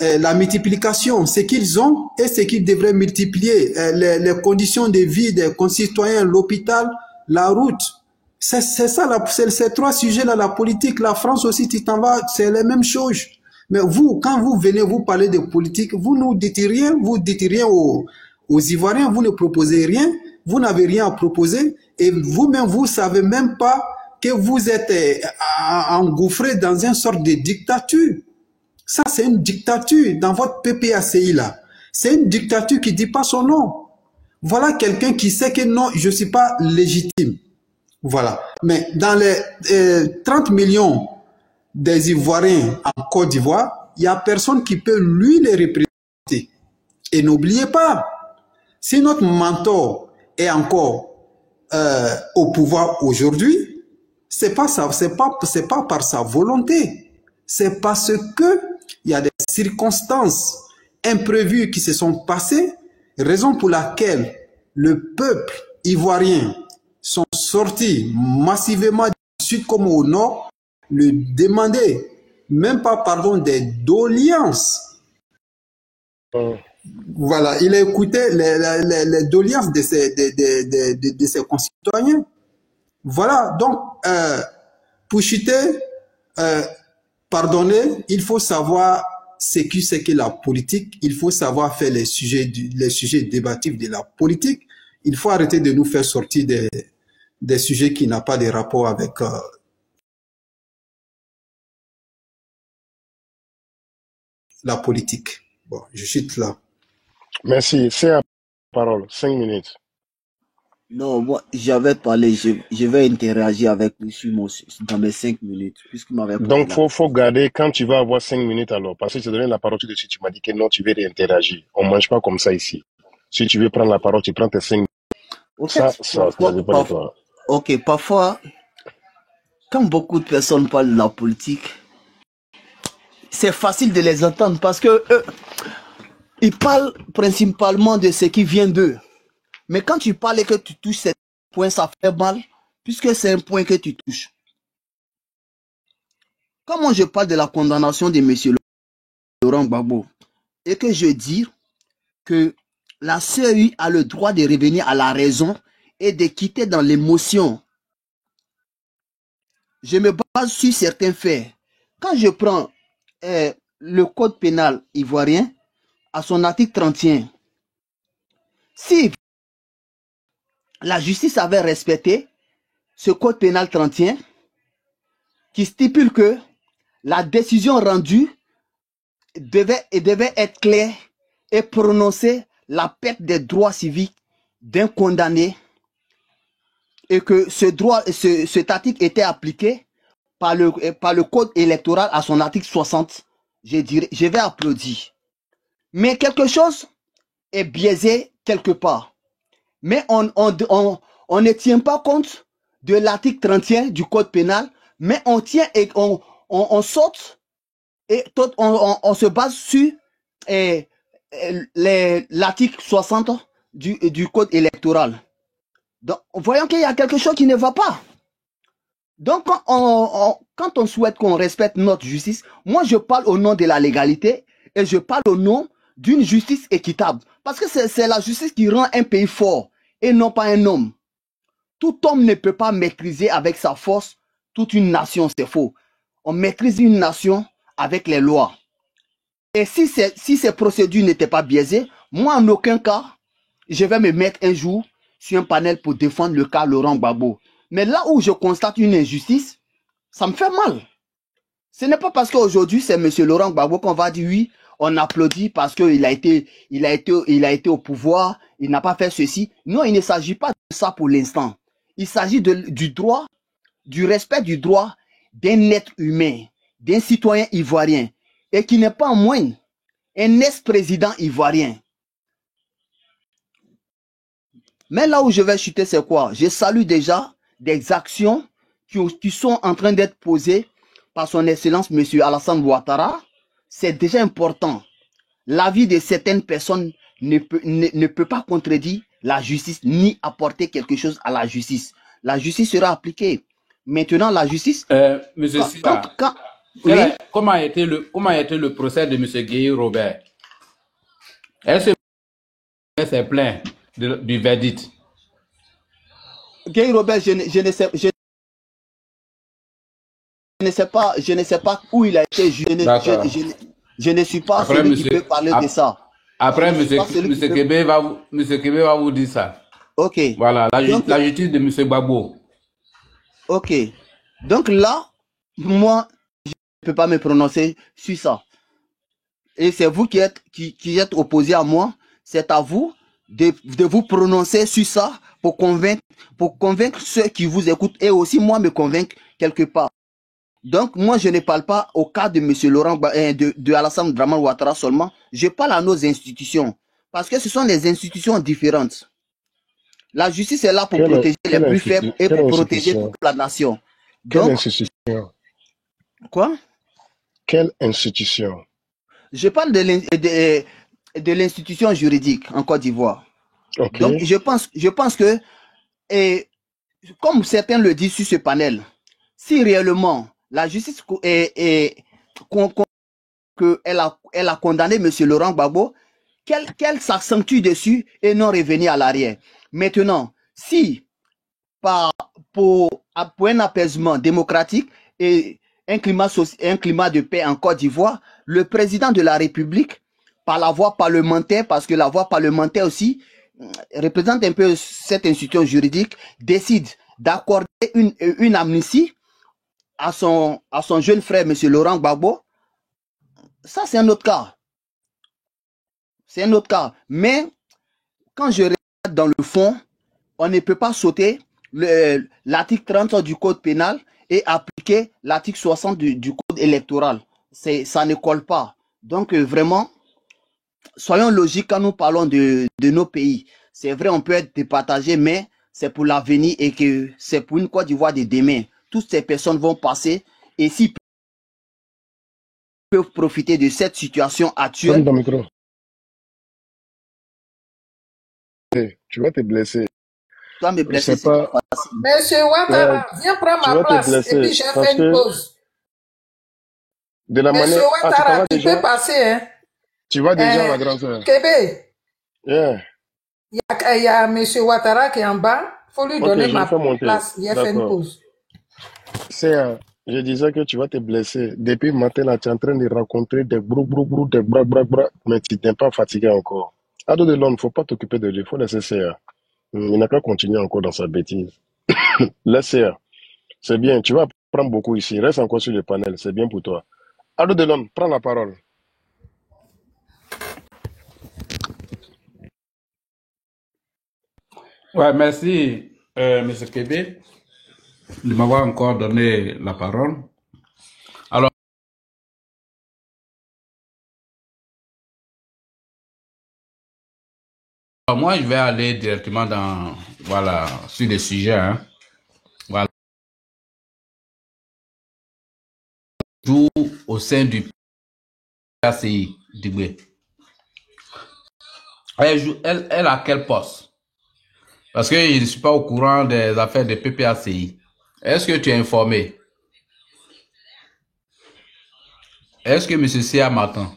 La multiplication, ce qu'ils ont et ce qu'ils devraient multiplier. Les conditions de vie des concitoyens, l'hôpital, la route. C'est ça, ces trois sujets-là, la politique, la France aussi, tu t'en vas, c'est les mêmes choses. Mais vous, quand vous venez vous parler de politique, vous nous dites rien, vous dites rien aux Ivoiriens, vous ne proposez rien, vous n'avez rien à proposer, et vous-même, vous savez même pas que vous êtes engouffré dans une sorte de dictature. Ça, c'est une dictature dans votre PPACI là. C'est une dictature qui dit pas son nom. Voilà quelqu'un qui sait que non, je suis pas légitime. Voilà. Mais dans les 30 millions des Ivoiriens en Côte d'Ivoire, il n'y a personne qui peut lui les représenter. Et n'oubliez pas, si notre mentor est encore au pouvoir aujourd'hui, c'est pas par sa volonté. C'est parce que il y a des circonstances imprévues qui se sont passées, raison pour laquelle le peuple ivoirien sont sortis massivement du sud comme au nord, le demander, même pas pardon, des doléances. Voilà, il a écouté les doléances de ses concitoyens. Voilà, donc, pour chuter, pardonnez, il faut savoir ce que c'est que la politique, il faut savoir faire les sujets débattifs de la politique. Il faut arrêter de nous faire sortir des sujets qui n'ont pas de rapport avec la politique. Bon, je chute là. Merci. C'est la parole. 5 minutes. Non, moi, j'avais parlé, je vais interagir avec lui dans mes 5 minutes, puisqu'il m'avait posé Donc, la faut garder quand tu vas avoir 5 minutes alors. Parce que je te donné la parole tout de suite, tu m'as dit que non, tu veux réinteragir. On ne mange pas comme ça ici. Si tu veux prendre la parole, tu prends tes 5 minutes. question. Ça dépend de toi. Ok, parfois, quand beaucoup de personnes parlent de la politique, c'est facile de les entendre parce que ils parlent principalement de ce qui vient d'eux. Mais quand tu parles et que tu touches ce point, ça fait mal, puisque c'est un point que tu touches. Comment je parle de la condamnation de M. Laurent Gbagbo et que je dis que la CEI a le droit de revenir à la raison et de quitter dans l'émotion. Je me base sur certains faits. Quand je prends le code pénal ivoirien à son article 31, si la justice avait respecté ce code pénal 31 qui stipule que la décision rendue devait être claire et prononcer la perte des droits civiques d'un condamné et que cet article était appliqué par le code électoral à son article 60, je vais applaudir. Mais quelque chose est biaisé quelque part. Mais on ne tient pas compte de l'article 31 du code pénal, mais on tient et on saute et on se base sur l'article 60 du code électoral. Donc, voyons qu'il y a quelque chose qui ne va pas. Donc, quand on souhaite qu'on respecte notre justice, moi je parle au nom de la légalité et je parle au nom d'une justice équitable. Parce que c'est la justice qui rend un pays fort et non pas un homme. Tout homme ne peut pas maîtriser avec sa force toute une nation, c'est faux. On maîtrise une nation avec les lois. Et si ces procédures n'étaient pas biaisées, moi en aucun cas, je vais me mettre un jour sur un panel pour défendre le cas Laurent Gbagbo. Mais là où je constate une injustice, ça me fait mal. Ce n'est pas parce qu'aujourd'hui c'est M. Laurent Gbagbo qu'on va dire oui, on applaudit parce qu'il a été au pouvoir, il n'a pas fait ceci. Non, il ne s'agit pas de ça pour l'instant. Il s'agit du droit, du respect du droit d'un être humain, d'un citoyen ivoirien, et qui n'est pas moins un ex-président ivoirien. Mais là où je vais chuter, c'est quoi? Je salue déjà des actions qui sont en train d'être posées par son excellence M. Alassane Ouattara. C'est déjà important. L'avis de certaines personnes ne peut pas contredire la justice ni apporter quelque chose à la justice. La justice sera appliquée. Maintenant, la justice... Monsieur Sita, oui? comment a été le procès de M. Guy Robert? Est-ce que c'est plein du verdict? Guy Robert, je ne sais pas où il a été jugé. Je ne suis pas celui qui peut parler de ça. Après, M. Kébé va vous dire ça. Ok. Voilà, la justice de M. Gbagbo. Ok. Donc là, moi, je ne peux pas me prononcer sur ça. Et c'est vous qui êtes opposé à moi. C'est à vous de vous prononcer sur ça pour convaincre ceux qui vous écoutent et aussi moi me convaincre quelque part. Donc moi je ne parle pas au cas de M. Laurent de Alassane Draman Ouattara seulement. Je parle à nos institutions parce que ce sont des institutions différentes. La justice est là pour protéger les plus faibles et pour protéger toute la nation. Donc, quelle institution? Quoi? Quelle institution? Je parle de l'institution juridique en Côte d'Ivoire. Okay. Donc je pense que, comme certains le disent sur ce panel, si réellement la justice elle a condamné M. Laurent Gbagbo, qu'elle s'accentue dessus et non revenir à l'arrière. Maintenant, si pour un apaisement démocratique et un climat de paix en Côte d'Ivoire, le président de la République, par la voie parlementaire, parce que la voie parlementaire aussi représente un peu cette institution juridique, décide d'accorder une amnistie à son jeune frère, M. Laurent Gbagbo. Ça, c'est un autre cas. C'est un autre cas. Mais quand je regarde dans le fond, on ne peut pas sauter l'article 30 du code pénal et appliquer l'article 60 du code électoral. Ça ne colle pas. Donc vraiment, soyons logiques quand nous parlons de nos pays. C'est vrai, on peut être départagé, mais c'est pour l'avenir et que c'est pour une Côte d'Ivoire de demain. Toutes ces personnes vont passer et s'ils peuvent profiter de cette situation actuelle. Donne ton micro. Tu vas te blesser. Tu vas me blesser, c'est pas facile. Monsieur Ouattara, viens prendre ma place et puis j'ai fait une pause. De la Monsieur manière... Ouattara, tu peux passer, hein? Tu vas déjà à la grande sœur. Kébé. Yeah. Il y a Monsieur Ouattara qui est en bas. Il faut lui donner ma place. Il a fait une pause. Je disais que tu vas te blesser. Depuis le matin, là, tu es en train de rencontrer des brou, des bras, mais tu n'es pas fatigué encore. Ado de l'homme, il ne faut pas t'occuper de lui, il faut laisser faire. Il n'a qu'à continuer encore dans sa bêtise. Laisse faire. C'est bien, tu vas apprendre beaucoup ici. Reste encore sur le panel, c'est bien pour toi. Ado de l'homme, prends la parole. Ouais, merci. Monsieur Kébé, de m'avoir encore donné la parole. Alors, moi, je vais aller directement dans, voilà, sur le sujet, hein. Voilà. Joue au sein du PACI d'Igwe. Elle a quel poste? Parce que je ne suis pas au courant des affaires de PPACI. Est-ce que tu es informé? Est-ce que M. Sia m'attend?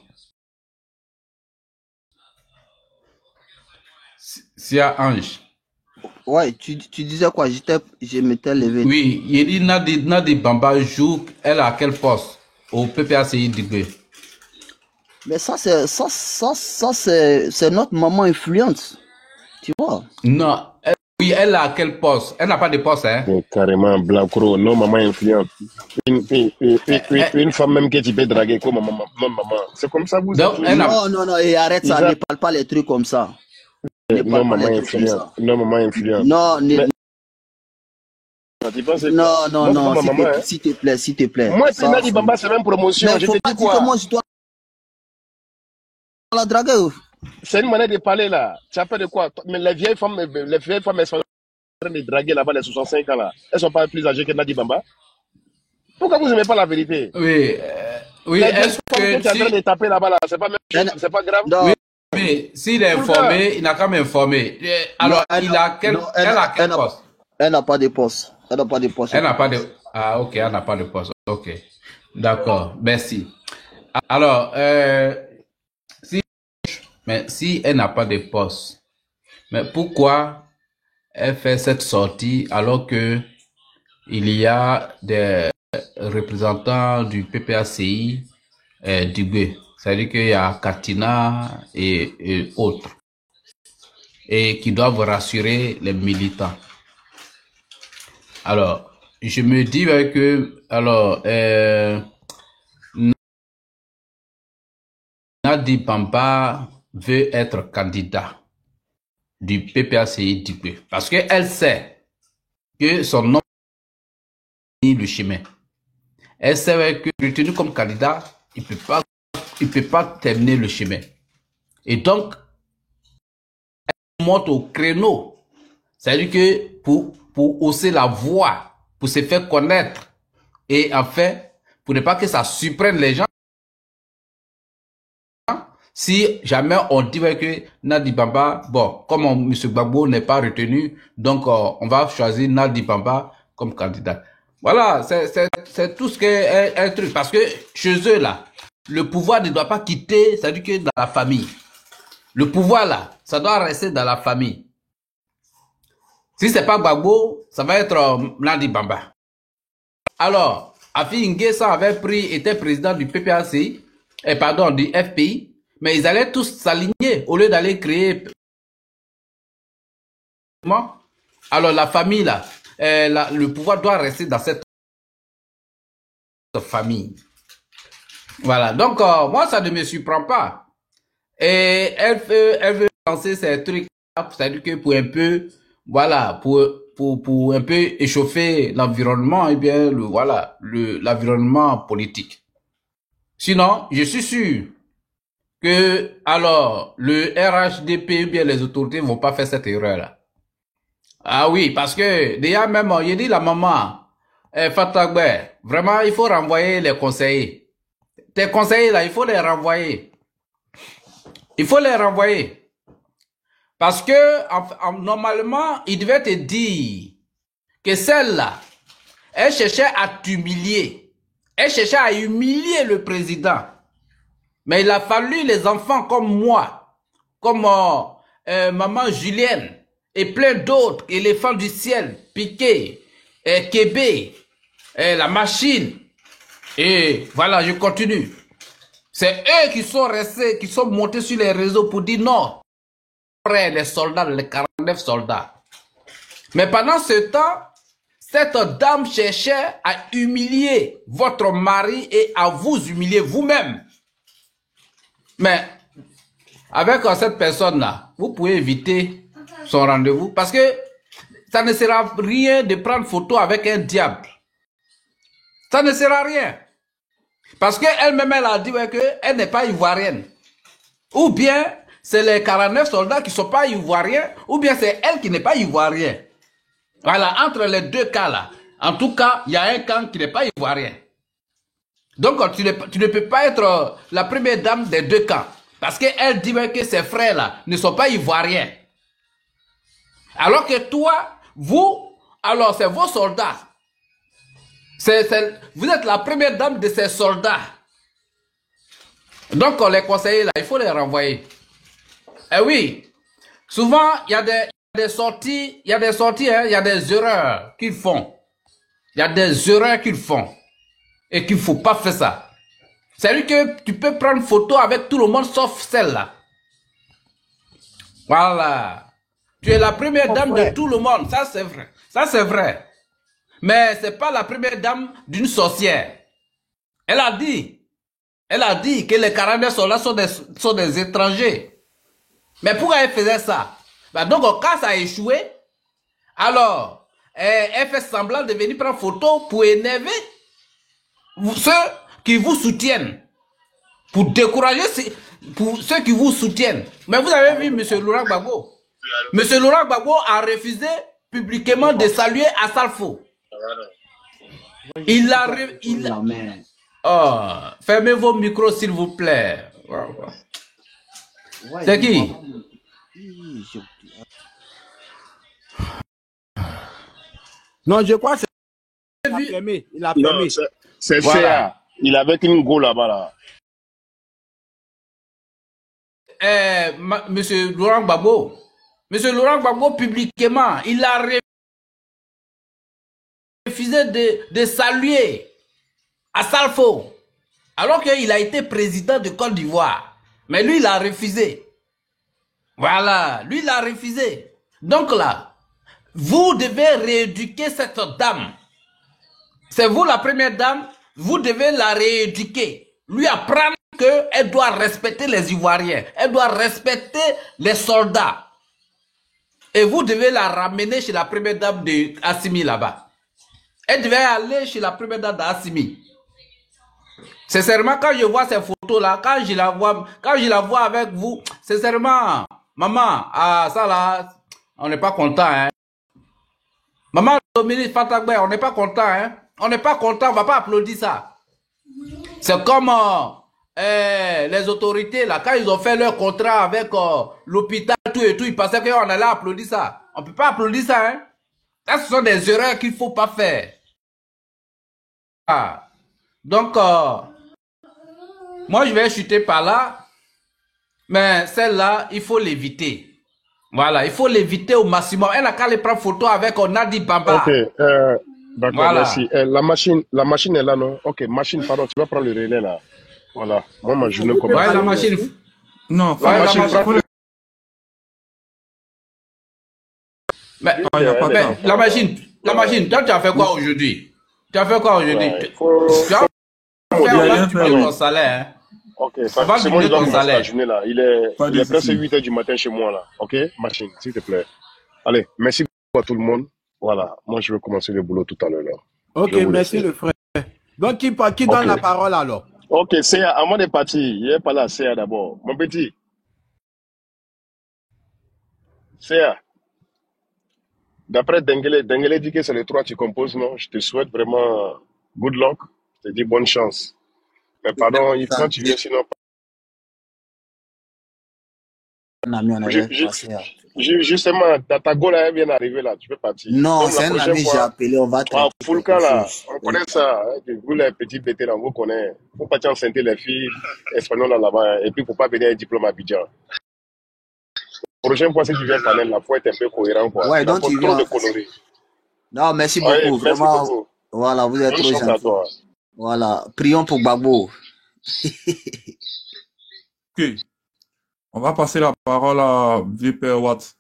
Sia Ange. Ouais, tu disais quoi? Je m'étais levé. Oui, il dit Nadi Bamba joue, elle a quel poste au PPACI d'Igwe? Mais ça, c'est notre maman influente. Tu vois? Non, oui, elle a quel poste? Elle n'a pas de poste, hein? Carrément, Blanco, non, maman influente. Une femme même que tu peux draguer comme maman. C'est comme ça, vous Donc, non, et arrête ça, ne parle pas les trucs comme ça. Non, maman influente. Non, maman influente. Non, non, maman, s'il te plaît. Moi, c'est Nadi Bamba, c'est même promotion. Je te dis quoi? Moi, je dois la draguer. C'est une manière de parler là. Tu as peur de quoi? Mais les vieilles femmes, elles sont en train de draguer là-bas, les 65 ans là. Elles sont pas plus âgées que Nadi Bamba. Pourquoi vous n'aimez pas la vérité? Oui, est-ce que tu es en train de taper là-bas là, c'est pas grave? Oui, mais s'il est informé, il n'a qu'à m'informer. Alors, elle a quel poste? Elle n'a pas de poste. Elle n'a pas de poste. Elle n'a pas de... Ah, ok, elle n'a pas de poste. Ok, d'accord, merci. Alors, si elle n'a pas de poste, mais pourquoi elle fait cette sortie alors que il y a des représentants du PPACI d'Igwe, c'est-à-dire qu'il y a Katina et autres, et qui doivent rassurer les militants. Alors, je me dis que, alors, Nadi Bamba veut être candidat du PPACI d'Igwe parce qu'elle sait que son nom est le chemin. Elle sait que retenu comme candidat, il peut pas terminer le chemin. Et donc, elle monte au créneau. C'est-à-dire que pour hausser la voix, pour se faire connaître et en fait, pour ne pas que ça surprenne les gens, si jamais on dit que Nadi Bamba, bon, comme M. Gbagbo n'est pas retenu, donc on va choisir Nadi Bamba comme candidat. Voilà, c'est tout ce qu'est un truc. Parce que chez eux, là, le pouvoir ne doit pas quitter, c'est-à-dire que dans la famille. Le pouvoir, là, ça doit rester dans la famille. Si c'est pas Gbagbo, ça va être Nadi Bamba. Alors, Afi Nguessa était président du PPACI, du FPI, mais ils allaient tous s'aligner au lieu d'aller créer. Alors la famille là, le pouvoir doit rester dans cette famille. Voilà. Donc moi ça ne me surprend pas. Et elle veut lancer ces trucs, c'est-à-dire que pour un peu, voilà, pour un peu échauffer l'environnement et bien l'environnement politique. Sinon, je suis sûr que, alors, le RHDP ou bien les autorités vont pas faire cette erreur-là. Ah oui, parce que, déjà même, il dit la maman, Fatagbe, vraiment, il faut renvoyer les conseillers. Tes conseillers là, il faut les renvoyer. Il faut les renvoyer. Parce que, normalement, il devait te dire que celle-là, elle cherchait à t'humilier. Elle cherchait à humilier le président. Mais il a fallu les enfants comme moi, comme maman Julienne et plein d'autres, éléphants du ciel, Piqué, Kébé, la machine. Et voilà, je continue. C'est eux qui sont restés, qui sont montés sur les réseaux pour dire non. Les soldats, les 49 soldats. Mais pendant ce temps, cette dame cherchait à humilier votre mari et à vous humilier vous-même. Mais avec cette personne-là, vous pouvez éviter son rendez-vous parce que ça ne sert à rien de prendre photo avec un diable. Ça ne sert à rien. Parce qu'elle-même, elle a dit ouais, qu'elle n'est pas ivoirienne. Ou bien, c'est les 49 soldats qui ne sont pas ivoiriens, ou bien c'est elle qui n'est pas ivoirienne. Voilà, entre les deux cas là. En tout cas, il y a un camp qui n'est pas ivoirien. Donc, tu ne peux pas être la première dame des deux camps. Parce qu'elle dit que ses frères là ne sont pas ivoiriens. Alors que toi, vous, alors c'est vos soldats. Vous êtes la première dame de ces soldats. Donc, les conseillers là, il faut les renvoyer. Eh oui, souvent, il y a des sorties, il y a des erreurs qu'ils font. Il y a des erreurs qu'ils font. Et qu'il ne faut pas faire ça. C'est-à-dire que tu peux prendre photo avec tout le monde sauf celle-là. Voilà. Tu es la première dame de tout le monde. Ça, c'est vrai. Ça, c'est vrai. Mais ce n'est pas la première dame d'une sorcière. Elle a dit que les Canadiens sont là, sont des étrangers. Mais pourquoi elle faisait ça? Ben donc, quand ça a échoué, alors, elle fait semblant de venir prendre photo pour énerver ceux qui vous soutiennent. Pour décourager pour ceux qui vous soutiennent. Mais vous avez vu M. Laurent Gbagbo. M. Laurent Gbagbo a refusé publiquement de saluer Assalfo. Il a... Oh, fermez vos micros s'il vous plaît. C'est qui? Non, je crois que c'est... Il a fermé. C'est Voilà. CA. Il avait une go là-bas là. Monsieur Laurent Gbagbo. Monsieur Laurent Gbagbo, publiquement, il a refusé de saluer Assalfo. Alors qu'il a été président de Côte d'Ivoire. Mais lui, il a refusé. Voilà, lui, il a refusé. Donc là, vous devez rééduquer cette dame. C'est vous la première dame, vous devez la rééduquer. Lui apprendre qu'elle doit respecter les Ivoiriens. Elle doit respecter les soldats. Et vous devez la ramener chez la première dame de Assimi là-bas. Elle devait aller chez la première dame d'Assimi. Sincèrement, quand je vois ces photos-là, quand je la vois avec vous, sincèrement, maman, ça là, on n'est pas content, hein. Maman Dominique Fatagbe, on n'est pas content, hein. On n'est pas content, on ne va pas applaudir ça. C'est comme les autorités, là, quand ils ont fait leur contrat avec l'hôpital, tout et tout, ils pensaient qu'on allait applaudir ça. On ne peut pas applaudir ça, hein. Ça, ce sont des erreurs qu'il ne faut pas faire. Ah. Donc, moi, je vais chuter par là, mais celle-là, il faut l'éviter. Voilà, il faut l'éviter au maximum. Elle n'a qu'à aller prendre photo avec Nadi Bamba. Ok, d'accord, Voilà. merci. La machine est là, non? Ok, machine, pardon, tu vas prendre le relais là. Voilà, moi, ma journée commence. Ouais, la machine. Non, La machine, Mais, il n'y a pas de temps. la machine, toi, tu as fait quoi aujourd'hui? Tu as fait quoi aujourd'hui? Ouais, il faut... Tu as Il fait, y a on va rien diminuer fait, ton salaire, hein. Ok, On va c'est moi, je diminuer dois ton commencer la salaire. journée là. Il Pas de est presque souci. 8 h du matin chez moi là. Ok, machine, s'il te plaît. Allez, merci beaucoup à tout le monde. Voilà, moi je vais commencer le boulot tout à l'heure là. Ok, Je vais vous merci laisser. le frère. Donc, qui donne la parole alors? Ok, CA, avant de partir, il n'est pas là, CA d'abord. Mon petit, CA, d'après Dengele dit que c'est le 3 tu composes, non? Je te souhaite vraiment good luck. Je te dis bonne chance. Mais pardon, quand tu viens, sinon. Un ami, on avait passé à... Justement, ta go là, elle vient d'arriver là, tu peux partir. Non, Comme c'est la un prochaine ami, j'ai fois, appelé, on va traiter Foulka quelque là, chose. on connaît ça. Hein, vous les petits bêtés là, on vous connaît. Faut pas enceinter les filles espagnoles là-bas. Hein, et puis, faut pas venir un diplôme à Abidjan. Prochaine fois, si tu viens panel, là, faut être un peu cohérent, quoi. Ouais, Tu donc n'as pas tu trop de viens. conneries. Non, merci Ouais, beaucoup, merci vraiment. beaucoup. Voilà, vous êtes Bonne trop chance à gentil. toi. Voilà, prions pour Gbagbo. Ok. On va passer la parole à VP Watt.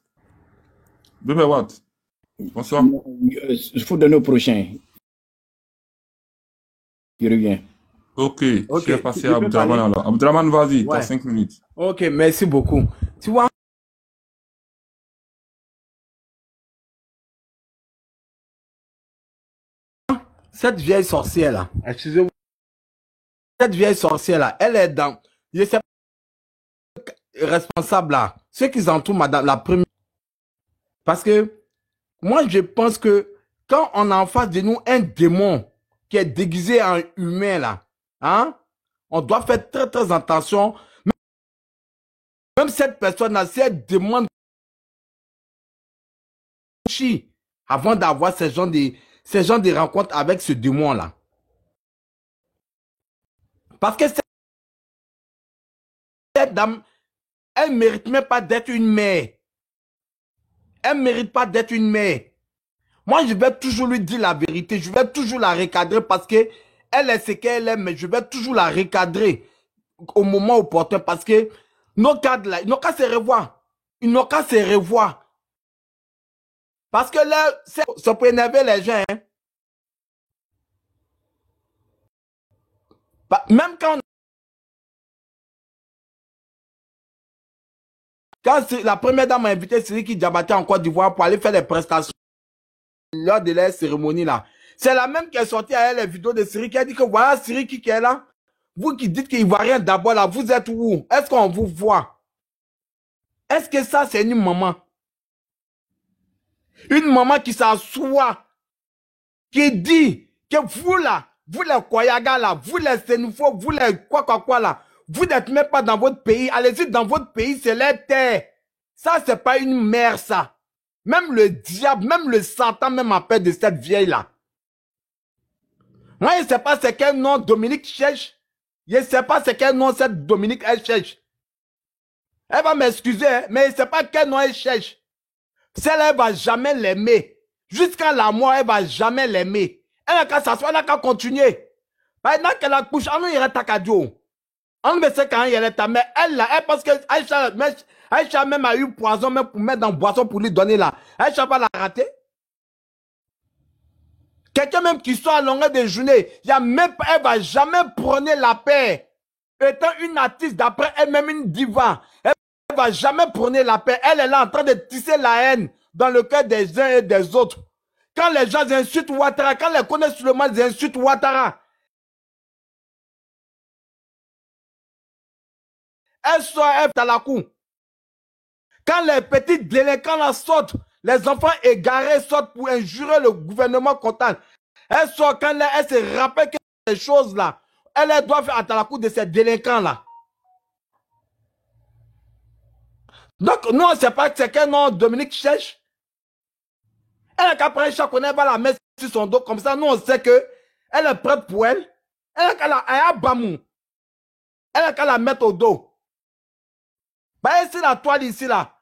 VP Watt. Bonsoir. Il faut donner au prochain. Il revient. Ok. Ok, Je vais passer je à peux Abdraman parler? alors. Abdraman, vas-y, t'as Ouais. 5 minutes. Ok, merci beaucoup. Tu vois, cette vieille sorcière là, excusez-moi, cette vieille sorcière là, elle est dans, je sais pas, responsable là, ceux qui entourent madame la première. Parce que moi je pense que quand on a en face de nous un démon qui est déguisé en humain là, hein, on doit faire très très attention. Même cette personne là, si elle demande avant d'avoir ces gens de rencontres avec ce démon là. Parce que cette dame, elle ne mérite même pas d'être une mère. Elle ne mérite pas d'être une mère. Moi, je vais toujours lui dire la vérité. Je vais toujours la recadrer parce que elle est ce qu'elle est, mais je vais toujours la recadrer au moment opportun parce que nos cadres là, ils n'ont qu'à se revoir. Ils n'ont qu'à se revoir. Parce que là, ça peut énerver les gens. Hein. Même quand la première dame a invité Siriki Diabaté en Côte d'Ivoire pour aller faire les prestations lors de la cérémonie là. C'est la même qui est sortie à elle les vidéos de Siriki qui a dit que voilà Siriki qui est là. Vous qui dites qu'il ne voit rien d'abord là, vous êtes où? Est-ce qu'on vous voit? Est-ce que ça c'est une maman? Une maman qui s'assoit, qui dit que vous là, vous les Koyaga là, vous les Sénoufos, vous les quoi là, vous n'êtes même pas dans votre pays. Allez-y dans votre pays, c'est la terre. Ça, c'est pas une mère, ça. Même le diable, même le Satan, même a peur de cette vieille là. Moi, je ne sais pas c'est quel nom Dominique cherche. Je ne sais pas c'est quel nom cette Dominique elle cherche. Elle va m'excuser, hein, mais je ne sais pas quel nom elle cherche. Celle-là, elle ne va jamais l'aimer. Jusqu'à la mort, elle ne va jamais l'aimer. Elle n'a qu'à s'asseoir, elle n'a qu'à continuer. Maintenant qu'elle a couché, on irait à Kadio. On me sait quand il est ta mère. Elle là, elle parce que Aïcha même a eu poison même pour mettre dans boisson pour lui donner là. Aïcha va la rater. Quelqu'un même qui soit à longueur de journée, elle va jamais prôner la paix. Étant une artiste d'après elle-même une diva, elle va jamais prôner la paix. Elle est là en train de tisser la haine dans le cœur des uns et des autres. Quand les gens insultent Ouattara, quand les connaissent sur le mal, ils insultent Ouattara. Elle sort, elle à la cour. Quand les petits délinquants la sortent, les enfants égarés sortent pour injurer le gouvernement comptable. Elle sort quand elle se rappelle que ces choses-là, elle doit faire à la cour de ces délinquants-là. Donc, nous, on ne sait pas c'est quel nom Dominique cherche. Elle a qu'à prendre chaque année, va la mettre sur son dos comme ça. Nous, on sait que elle est prête pour elle. Elle a qu'à la bamou. Elle a qu'à la mettre au dos. Bah, ici, la toile ici, là.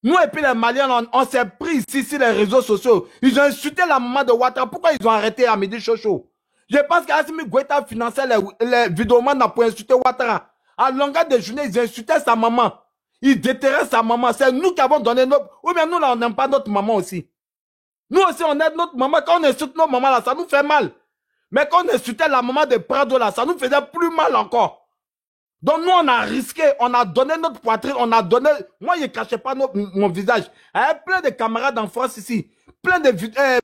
Nous et puis les Maliens, on s'est pris ici sur les réseaux sociaux. Ils ont insulté la maman de Ouattara. Pourquoi ils ont arrêté Amédi Chocho? Je pense qu'Assimi Goïta finançait les vidéomans pour insulter Ouattara. À longueur de journée, ils insultaient sa maman. Ils déterraient sa maman. C'est nous qui avons donné notre... Ou bien nous, là, on n'aime pas notre maman aussi. Nous aussi, on aide notre maman. Quand on insulte nos mamans, là, ça nous fait mal. Mais quand on insultait la maman de Prado, là, ça nous faisait plus mal encore. Donc nous, on a risqué, on a donné notre poitrine, on a donné... Moi, je ne cachais pas mon visage. Il y a plein de camarades en France ici. Plein de